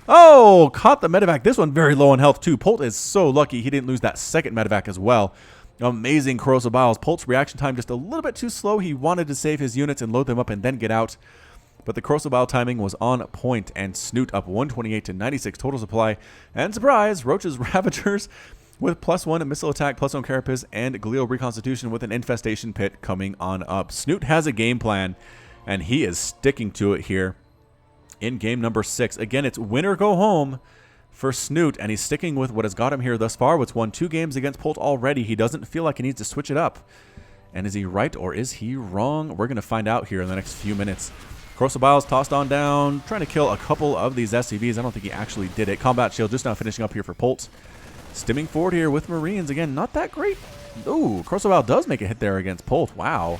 Oh, caught the medevac. This one very low in health too. Polt is so lucky he didn't lose that second medevac as well. Amazing Corrosive Biles. Polt's reaction time just a little bit too slow. He wanted to save his units and load them up and then get out. But the Corrosive Bile timing was on point, and Snute up 128 to 96 total supply. And surprise, Roach's Ravagers with +1 missile attack, +1 carapace, and glial reconstitution with an infestation pit coming on up. Snute has a game plan, and he is sticking to it here in game number 6. Again, it's win or go home for Snute, and he's sticking with what has got him here thus far. What's won 2 games against Polt already. He doesn't feel like he needs to switch it up. And is he right or is he wrong? We're going to find out here in the next few minutes. Corrosive Biles tossed on down, trying to kill a couple of these SCVs. I don't think he actually did it. Combat Shield just now finishing up here for Polt. Stimming forward here with Marines. Again, not that great. Ooh, Corrosive Bile does make a hit there against Polt. Wow.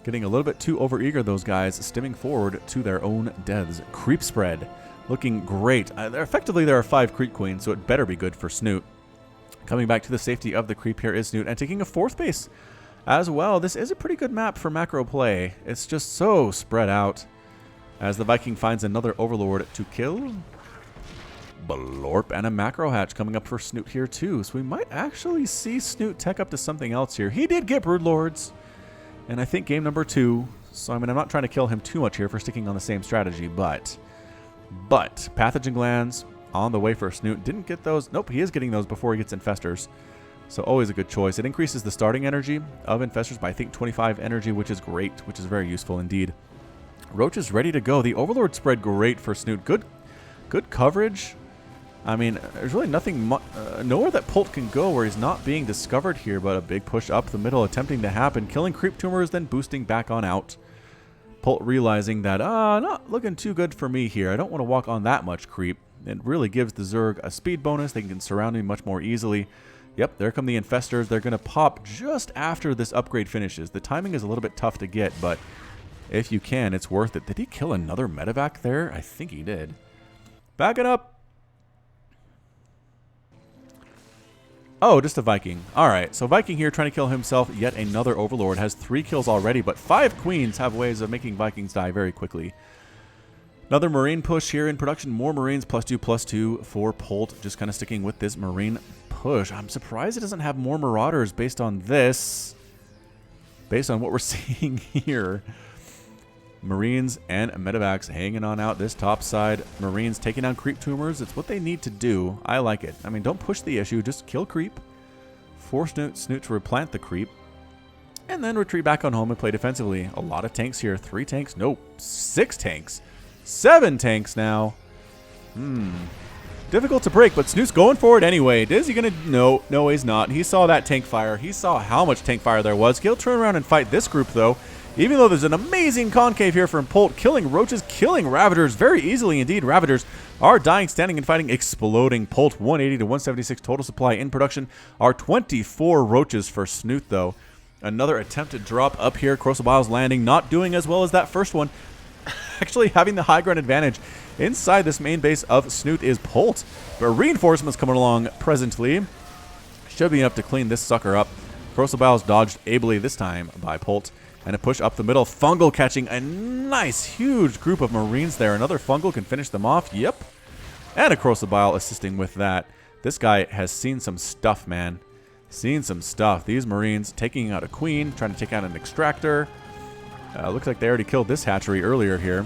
Getting a little bit too overeager, those guys, stimming forward to their own deaths. Creep spread. Looking great. Effectively, there are 5 creep queens, so it better be good for Snute. Coming back to the safety of the creep here is Snute, and taking a 4th base as well. This is a pretty good map for macro play. It's just so spread out. As the Viking finds another overlord to kill. Blorp, and a macro hatch coming up for Snute here too. So we might actually see Snute tech up to something else here. He did get Broodlords. And I think game number 2. So I mean, I'm not trying to kill him too much here for sticking on the same strategy, but pathogen glands on the way for Snute. Didn't get those. Nope, he is getting those before he gets infestors. So always a good choice. It increases the starting energy of infestors by I think 25 energy, which is great, which is very useful indeed. Roach is ready to go. The Overlord spread great for Snute. Good coverage. I mean, there's really nothing, nowhere that Polt can go where he's not being discovered here, but a big push up the middle attempting to happen. Killing creep tumors, then boosting back on out. Polt realizing that, not looking too good for me here. I don't want to walk on that much creep. It really gives the Zerg a speed bonus. They can surround me much more easily. Yep, there come the infestors. They're going to pop just after this upgrade finishes. The timing is a little bit tough to get, but if you can, it's worth it. Did he kill another medevac there? I think he did. Back it up. Oh, just a Viking. Alright, so Viking here trying to kill himself. Yet another Overlord. Has 3 kills already, but 5 Queens have ways of making Vikings die very quickly. Another Marine push here in production. More Marines, +2/+2 for Polt. Just kind of sticking with this Marine push. I'm surprised it doesn't have more Marauders based on this. Based on what we're seeing here. Marines and Medivacs hanging on out this top side. Marines taking down creep tumors. It's what they need to do. I like it. I mean, don't push the issue. Just kill creep. Force Snute to replant the creep. And then retreat back on home and play defensively. A lot of tanks here. 3 tanks. Nope. 6 tanks. 7 tanks now. Difficult to break, but Snoot's going for it anyway. Is he going to? No, he's not. He saw that tank fire. He saw how much tank fire there was. He'll turn around and fight this group, though. Even though there's an amazing concave here from Polt, killing roaches, killing Ravagers very easily indeed. Ravagers are dying, standing, and fighting, exploding. Polt 180 to 176 total supply in production. Are 24 roaches for Snute, though. Another attempted drop up here. Crossbiles landing, not doing as well as that first one. Actually having the high ground advantage inside this main base of Snute is Polt. But reinforcements coming along presently. Should be enough to clean this sucker up. Crossbiles dodged ably this time by Polt. And a push up the middle. Fungal catching a nice, huge group of Marines there. Another Fungal can finish them off. Yep. And a Crossbile assisting with that. This guy has seen some stuff, man. Seen some stuff. These Marines taking out a Queen, trying to take out an Extractor. Looks like they already killed this hatchery earlier here.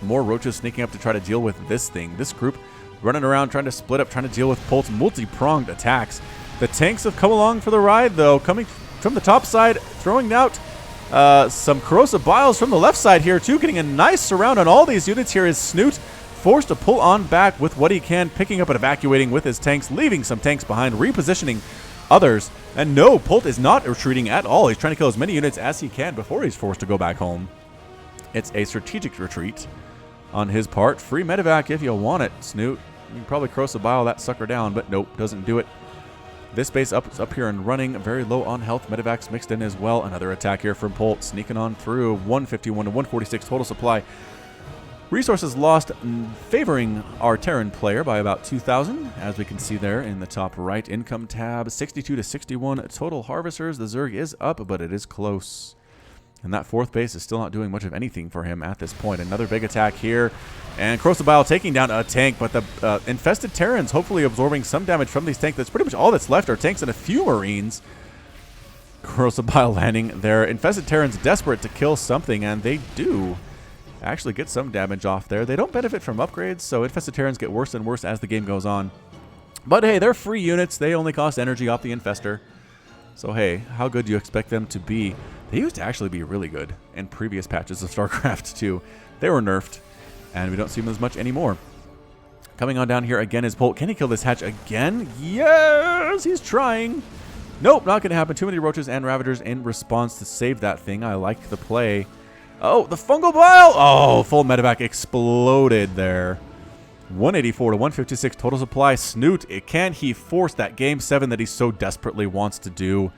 More roaches sneaking up to try to deal with this thing. This group running around, trying to split up, trying to deal with Polt's multi-pronged attacks. The tanks have come along for the ride, though. Coming from the top side, throwing out some corrosive biles from the left side here, too. Getting a nice surround on all these units here is Snute. Forced to pull on back with what he can, picking up and evacuating with his tanks, leaving some tanks behind, repositioning others. And no, Polt is not retreating at all. He's trying to kill as many units as he can before he's forced to go back home. It's a strategic retreat on his part. Free medevac if you want it, Snute. You can probably corrosive bile that sucker down, but nope, doesn't do it. This base up here and running, very low on health. Medevacs mixed in as well. Another attack here from Polt, sneaking on through. 151 to 146 total supply. Resources lost, favoring our Terran player by about 2,000, as we can see there in the top right income tab. 62 to 61 total harvesters. The Zerg is up, but it is close. And that fourth base is still not doing much of anything for him at this point. Another big attack here. And Crossbile taking down a tank, but the infested Terrans hopefully absorbing some damage from these tanks. That's pretty much all that's left are tanks and a few Marines. Crossbile landing there. Infested Terrans desperate to kill something, and they do actually get some damage off there. They don't benefit from upgrades, so infested Terrans get worse and worse as the game goes on. But hey, they're free units. They only cost energy off the infester. So hey, how good do you expect them to be? They used to actually be really good in previous patches of StarCraft 2. They were nerfed, and we don't see them as much anymore. Coming on down here again is Polt. Can he kill this hatch again? Yes, he's trying. Nope, not going to happen. Too many roaches and ravagers in response to save that thing. I like the play. Oh, the fungal bile! Oh, full medevac exploded there. 184 to 156 total supply. Snute, can he force that game 7 that he so desperately wants to do?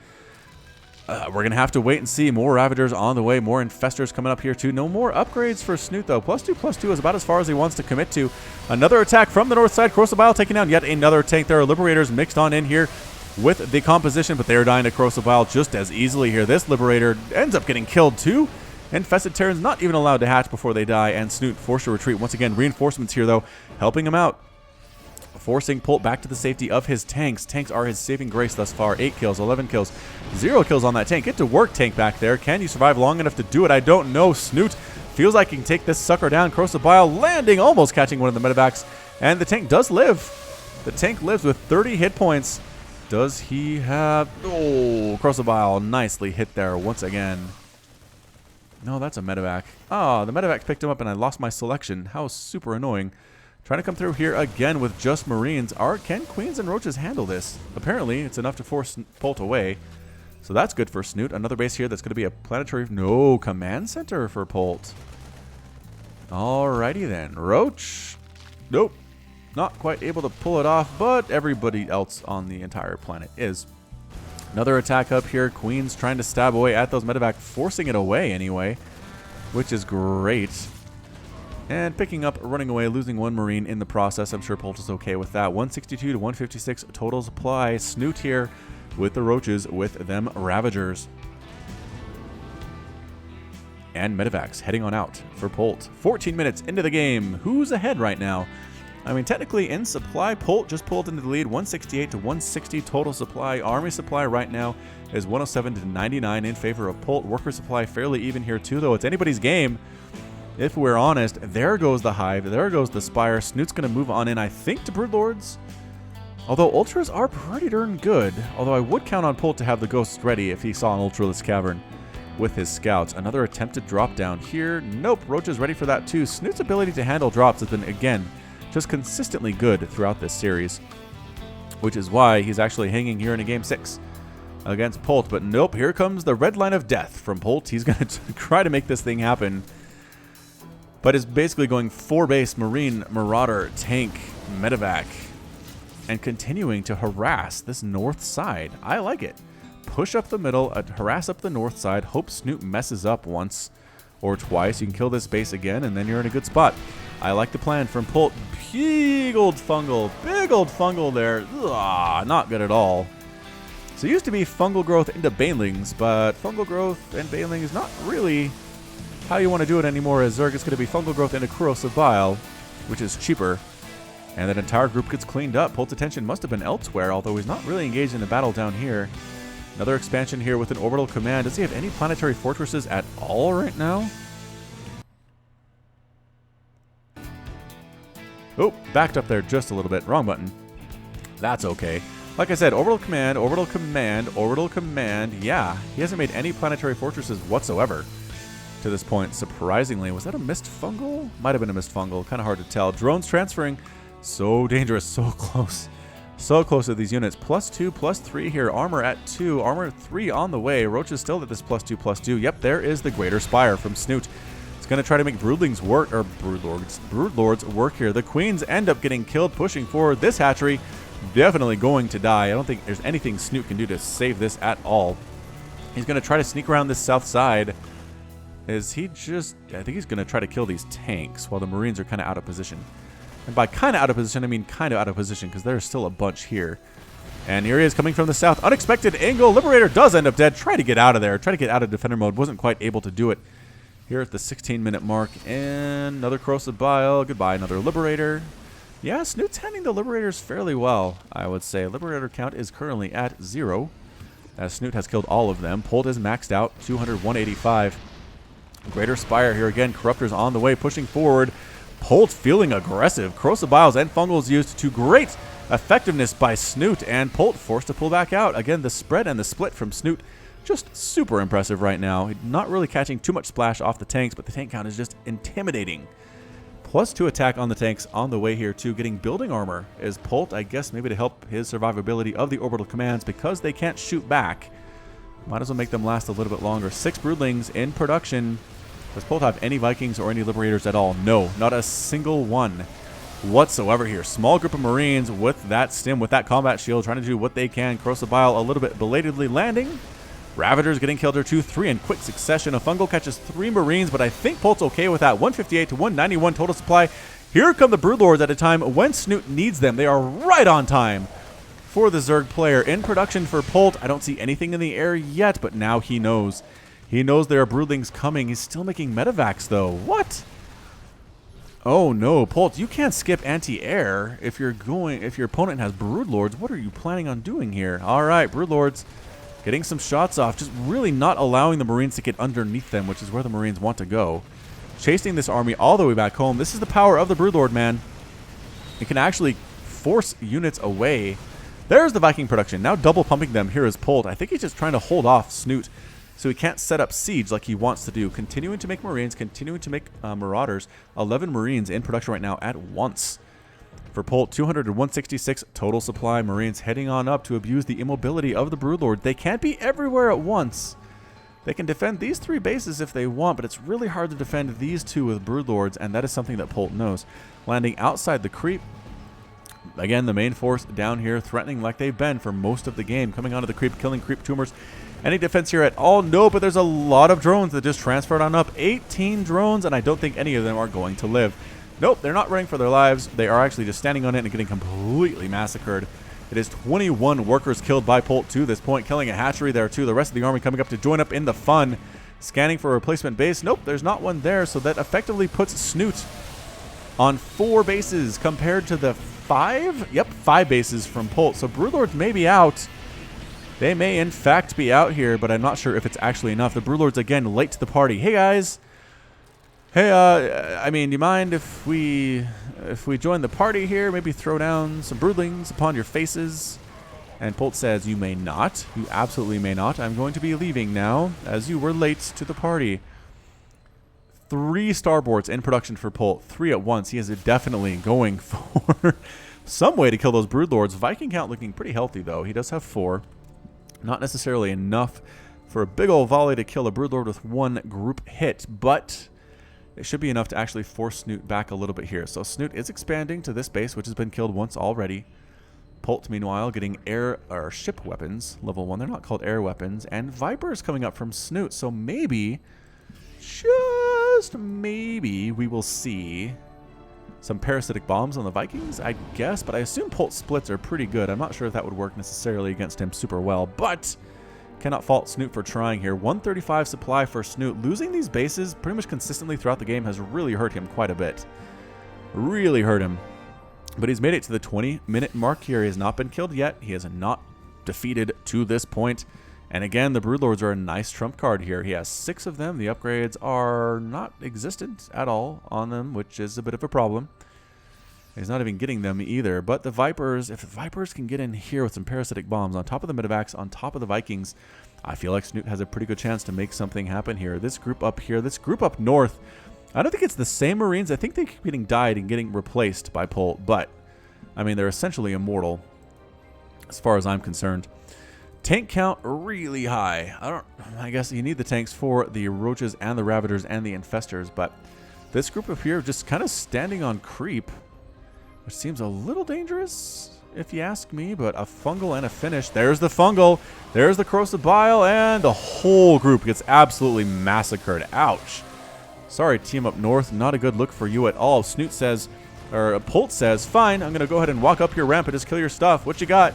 We're going to have to wait and see. More Ravagers on the way. More Infestors coming up here too. No more upgrades for Snute though. +2/+2 is about as far as he wants to commit to. Another attack from the north side. Crossbile taking down yet another tank. There are Liberators mixed on in here with the composition, but they're dying to Crossbile just as easily here. This Liberator ends up getting killed too. Infested Terrans not even allowed to hatch before they die, and Snute forced to retreat. Once again, reinforcements here, though, helping him out. Forcing Polt back to the safety of his tanks. Tanks are his saving grace thus far. 8 kills, 11 kills, 0 kills on that tank. Get to work, tank back there. Can you survive long enough to do it? I don't know. Snute feels like he can take this sucker down. Crossbile landing, almost catching one of the medevacs, and the tank does live. The tank lives with 30 hit points. Does he have... Oh, Crossbile nicely hit there once again. No, that's a medevac. Ah, the medevac picked him up and I lost my selection. How super annoying. Trying to come through here again with just Marines. Can Queens and Roaches handle this? Apparently, it's enough to force Polt away. So that's good for Snute. Another base here that's going to be a planetary... No, command center for Polt. Alrighty then. Roach. Nope. Not quite able to pull it off, but everybody else on the entire planet is. Another attack up here. Queen's trying to stab away at those medevac, forcing it away anyway, which is great. And picking up, running away, losing one Marine in the process. I'm sure Polt is okay with that. 162 to 156 total supply. Snute here with the Roaches, with them Ravagers. And medevacs heading on out for Polt. 14 minutes into the game. Who's ahead right now? I mean, technically in supply, Polt just pulled into the lead, 168 to 160 total supply. Army supply right now is 107 to 99 in favor of Polt. Worker supply fairly even here too, though it's anybody's game. If we're honest, there goes the Hive, there goes the Spire. Snoot's going to move on in, I think, to Broodlords. Although Ultras are pretty darn good. Although I would count on Polt to have the Ghosts ready if he saw an Ultraless Cavern with his scouts. Another attempted drop down here. Nope, Roach is ready for that too. Snoot's ability to handle drops has been, again, just consistently good throughout this series, which is why he's actually hanging here in a game 6 against Polt. But nope, here comes the red line of death from Polt. He's going to try to make this thing happen, but is basically going 4-base Marine, Marauder, Tank, Medevac, and continuing to harass this north side. I like it. Push up the middle, harass up the north side, hope Snute messes up once or twice. You can kill this base again, and then you're in a good spot. I like the plan from Polt. Big old fungal there. Ugh, not good at all. So it used to be fungal growth into banelings, but fungal growth and baneling is not really how you want to do it anymore, as Zerg is going to be fungal growth into corrosive bile, which is cheaper. And that entire group gets cleaned up. Polt's attention must have been elsewhere, although he's not really engaged in a battle down here. Another expansion here with an orbital command. Does he have any planetary fortresses at all right now? Oh, backed up there just a little bit. Wrong button. That's okay. Like I said, orbital command, orbital command, orbital command. Yeah, he hasn't made any planetary fortresses whatsoever to this point, surprisingly. Was that a missed fungal? Might have been a missed fungal. Kind of hard to tell. Drones transferring. So dangerous. So close. So close to these units. +2, +3 here. Armor at 2. Armor 3 on the way. Roach is still at this +2/+2. Yep, there is the Greater Spire from Snute. It's going to try to make Broodlings work, or Broodlords work here. The Queens end up getting killed, pushing forward. This hatchery definitely going to die. I don't think there's anything Snute can do to save this at all. He's going to try to sneak around this south side. Is he just... I think he's going to try to kill these tanks while the Marines are kind of out of position. And by kind of out of position, I mean kind of out of position, because there's still a bunch here. And here he is coming from the south. Unexpected angle. Liberator does end up dead. Try to get out of there. Try to get out of defender mode. Wasn't quite able to do it here at the 16-minute mark. And another corrosive bile. Goodbye, another Liberator. Yeah, Snoot's handling the Liberators fairly well, I would say. Liberator count is currently at 0, as Snute has killed all of them. Polt is maxed out, 200, 185. Greater Spire here again. Corruptors on the way, pushing forward. Polt feeling aggressive. Corrosive biles and fungals used to great effectiveness by Snute, and Polt forced to pull back out. Again, the spread and the split from Snute just super impressive right now. Not really catching too much splash off the tanks, but the tank count is just intimidating. +2 attack on the tanks on the way here too. Getting building armor is Polt, I guess maybe to help his survivability of the orbital commands, because they can't shoot back. Might as well make them last a little bit longer. 6 broodlings in production. Does Polt have any Vikings or any Liberators at all? No, not a single one whatsoever here. Small group of Marines with that stim, with that combat shield, trying to do what they can. Corrosive bile a little bit belatedly landing. Ravagers getting killed here 2-3 in quick succession. A fungal catches 3 Marines, but I think Polt's okay with that. 158 to 191 total supply. Here come the Broodlords at a time when Snute needs them. They are right on time for the Zerg player. In production for Polt. I don't see anything in the air yet, but now he knows. He knows there are broodlings coming. He's still making medevacs, though. What? Oh, no. Polt, you can't skip anti-air if your opponent has broodlords. What are you planning on doing here? All right, broodlords getting some shots off. Just really not allowing the Marines to get underneath them, which is where the Marines want to go. Chasing this army all the way back home. This is the power of the broodlord, man. It can actually force units away. There's the Viking production. Now double pumping them. Here is Polt. I think he's just trying to hold off Snute, so he can't set up siege like he wants to do. Continuing to make Marines, continuing to make Marauders. 11 Marines in production right now at once. For Polt, 200 to 166 total supply. Marines heading on up to abuse the immobility of the Broodlord. They can't be everywhere at once. They can defend these 3 bases if they want, but it's really hard to defend these 2 with Broodlords, and that is something that Polt knows. Landing outside the creep. Again, the main force down here, threatening like they've been for most of the game. Coming onto the creep, killing creep tumors. Any defense here at all? No, but there's a lot of drones that just transferred on up. 18 drones, and I don't think any of them are going to live. Nope, they're not running for their lives. They are actually just standing on it and getting completely massacred. It is 21 workers killed by Polt to this point, killing a hatchery there too. The rest of the army coming up to join up in the fun. Scanning for a replacement base. Nope, there's not one there, so that effectively puts Snute on 4 bases compared to the 5? Yep, 5 bases from Polt. So Broodlords may be out. They may, in fact, be out here, but I'm not sure if it's actually enough. The Broodlords, again, late to the party. Hey, guys. Hey, I mean, do you mind if we join the party here? Maybe throw down some broodlings upon your faces? And Polt says, you may not. You absolutely may not. I'm going to be leaving now, as you were late to the party. 3 starboards in production for Polt. 3 at once. He is definitely going for some way to kill those Broodlords. Viking count looking pretty healthy, though. He does have 4. Not necessarily enough for a big old volley to kill a Broodlord with 1 group hit, but it should be enough to actually force Snute back a little bit here. So Snute is expanding to this base, which has been killed once already. Polt, meanwhile, getting air or ship weapons, level 1. They're not called air weapons. And Vipers coming up from Snute. So maybe, just maybe, we will see some parasitic bombs on the Vikings, I guess. But I assume Polt splits are pretty good. I'm not sure if that would work necessarily against him super well. But cannot fault Snute for trying here. 135 supply for Snute. Losing these bases pretty much consistently throughout the game has really hurt him quite a bit. Really hurt him. But he's made it to the 20-minute mark here. He has not been killed yet. He has not defeated to this point. And again, the Broodlords are a nice trump card here. He has 6 of them. The upgrades are not existent at all on them, which is a bit of a problem. He's not even getting them either. But the Vipers, if the Vipers can get in here with some parasitic bombs on top of the Medivacs, on top of the Vikings, I feel like Snute has a pretty good chance to make something happen here. This group up here, this group up north, I don't think it's the same Marines. I think they keep getting died and getting replaced by Polt. But, I mean, they're essentially immortal as far as I'm concerned. Tank count really high. I guess you need the tanks for the Roaches and the Ravagers and the Infestors, but this group up here just kind of standing on creep, which seems a little dangerous if you ask me, but a fungal and a finish. There's the fungal, there's the corrosive bile, and the whole group gets absolutely massacred. Ouch. Sorry, team up north, not a good look for you at all. Snute says, or Polt says, fine, I'm going to go ahead and walk up your ramp and just kill your stuff. What you got?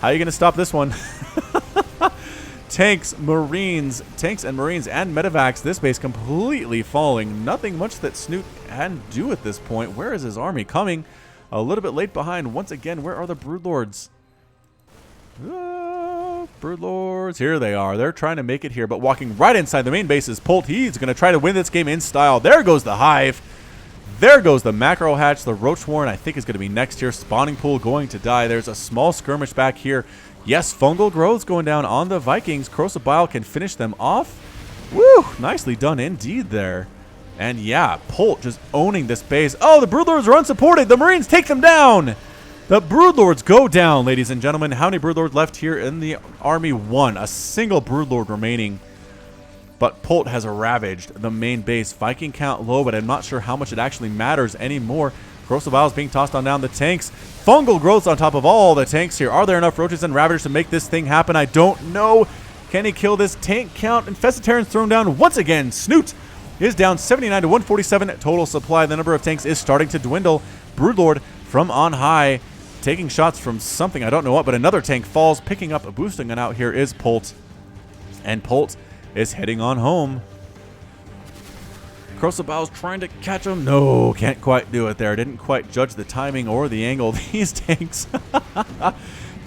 How are you going to stop this one? Tanks and Marines, and Medivacs. This base completely falling. Nothing much that Snute had to do at this point. Where is his army coming? A little bit late behind. Once again, where are the Broodlords? Broodlords, here they are. They're trying to make it here, but walking right inside the main base is Polt. He's going to try to win this game in style. There goes the Hive. There goes the Macro Hatch. The Roach Warren, I think, is going to be next here. Spawning Pool going to die. There's a small skirmish back here. Yes, Fungal Growth's going down on the Vikings. Corrosive Bile can finish them off. Woo! Nicely done indeed there. And yeah, Polt just owning this base. Oh, the Broodlords are unsupported. The Marines take them down. The Broodlords go down, ladies and gentlemen. How many Broodlords left here in the army? 1. A single Broodlord remaining. But Polt has ravaged the main base. Viking count low, but I'm not sure how much it actually matters anymore. Corrosive Bile is being tossed on down the tanks. Fungal growths on top of all the tanks here. Are there enough Roaches and Ravagers to make this thing happen? I don't know. Can he kill this tank count? Infested Terrans thrown down once again. Snute is down 79 to 147 total supply. The number of tanks is starting to dwindle. Broodlord from on high, taking shots from something, I don't know what, but another tank falls. Picking up a boosting gun out here is Polt. And Polt is heading on home. Corrosive Bile's trying to catch him. No, can't quite do it there. Didn't quite judge the timing or the angle. These tanks.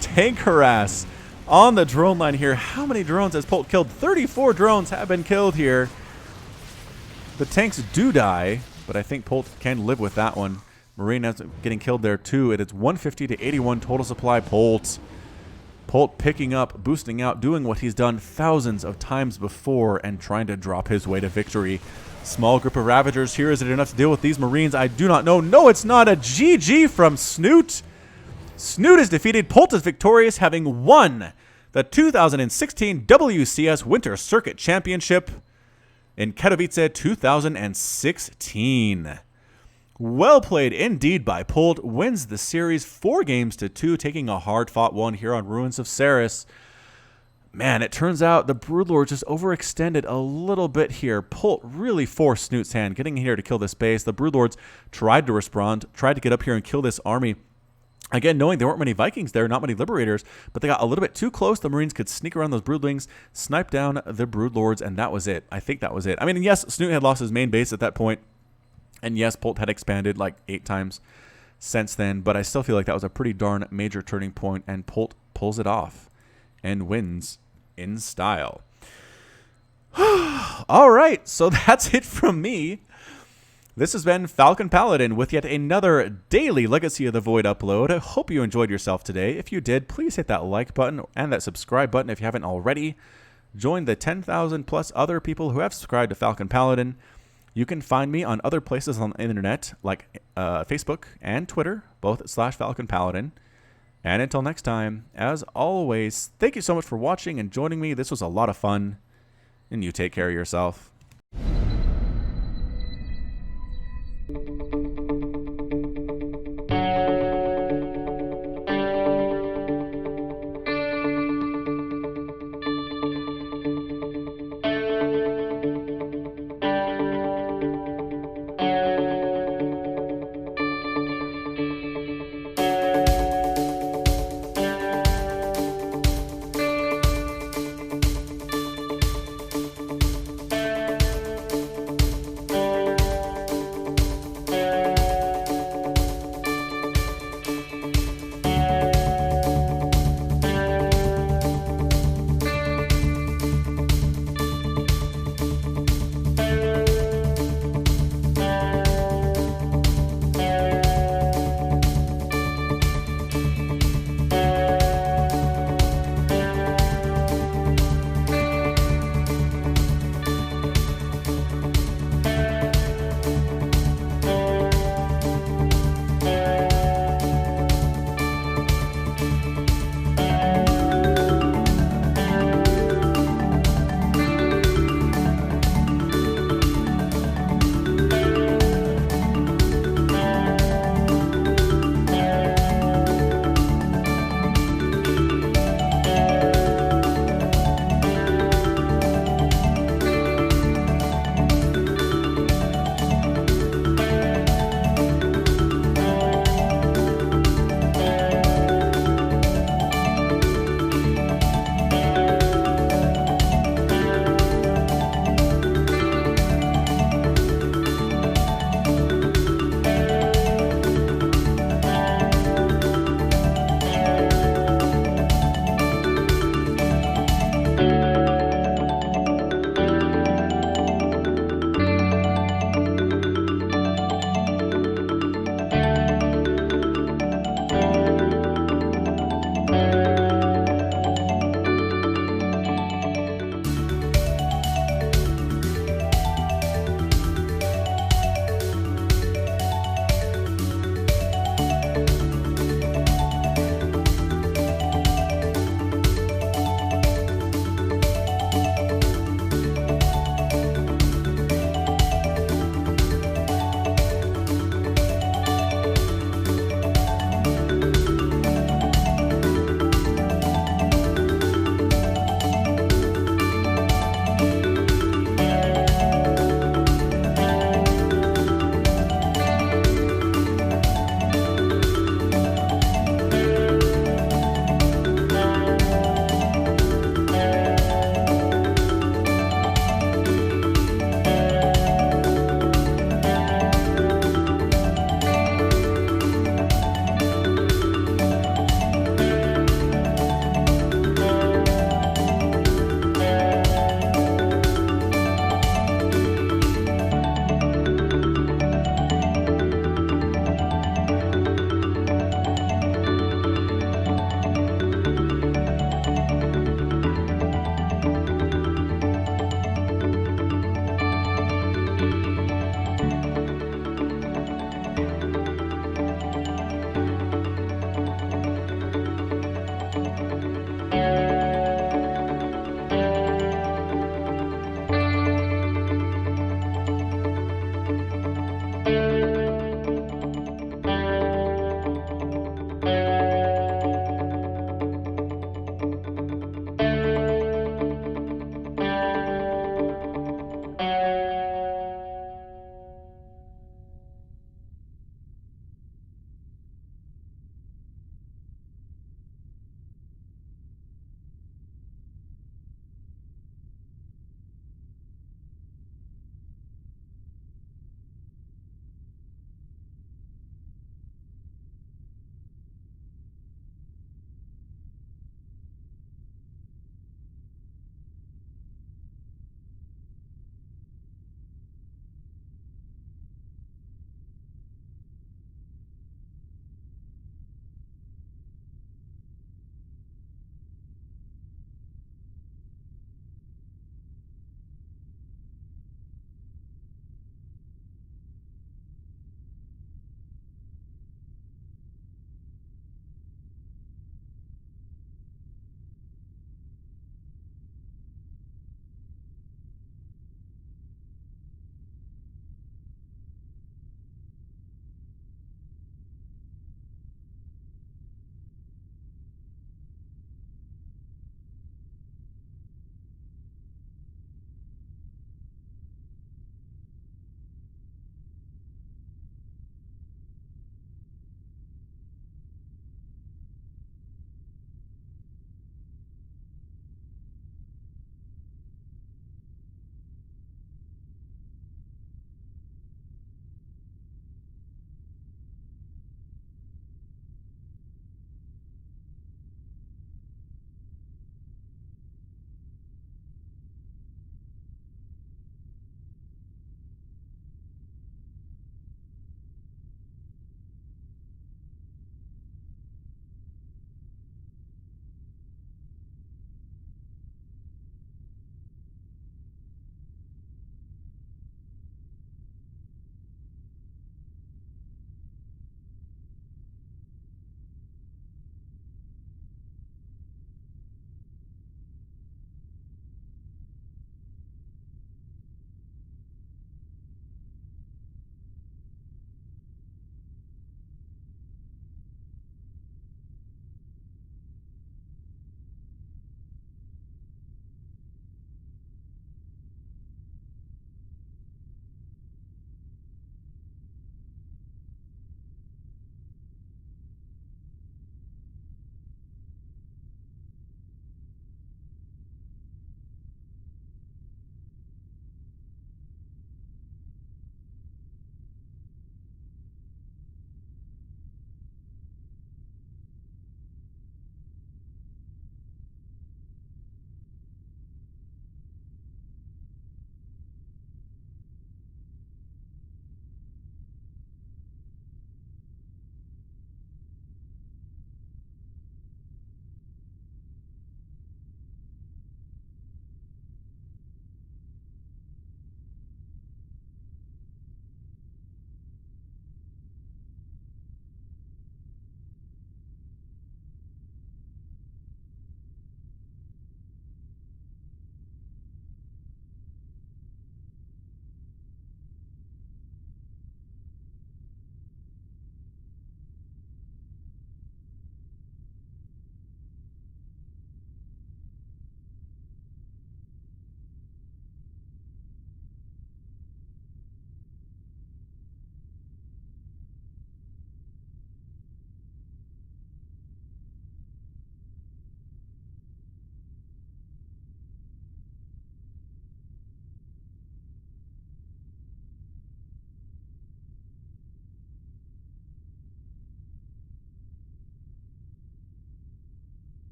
Tank harass on the drone line here. How many drones has Polt killed? 34 drones have been killed here. The tanks do die, but I think Polt can live with that one. Marine ends up getting killed there too. It is 150 to 81 total supply. Polt picking up, boosting out, doing what he's done thousands of times before and trying to drop his way to victory. Small group of Ravagers here. Is it enough to deal with these Marines? I do not know. No, it's not. A GG from Snute. Snute is defeated. Polt is victorious, having won the 2016 WCS Winter Circuit Championship in Katowice 2016. Well played indeed by Polt. Wins the series 4-2, taking a hard-fought one here on Ruins of Ceres. Man, it turns out the Broodlord just overextended a little bit here. Polt really forced Snute's hand, getting here to kill this base. The Broodlords tried to respond, tried to get up here and kill this army. Again, knowing there weren't many Vikings there, not many Liberators, but they got a little bit too close. The Marines could sneak around those Broodlings, snipe down the Broodlords, and that was it. I think that was it. I mean, yes, Snute had lost his main base at that point. And yes, Polt had expanded like 8 times since then, but I still feel like that was a pretty darn major turning point, and Polt pulls it off and wins in style. All right, so that's it from me. This has been Falcon Paladin with yet another daily Legacy of the Void upload. I hope you enjoyed yourself today. If you did, please hit that like button and that subscribe button if you haven't already. Join the 10,000 plus other people who have subscribed to Falcon Paladin. You can find me on other places on the internet like Facebook and Twitter, both at /Falcon Paladin. And until next time, as always, thank you so much for watching and joining me. This was a lot of fun, and you take care of yourself.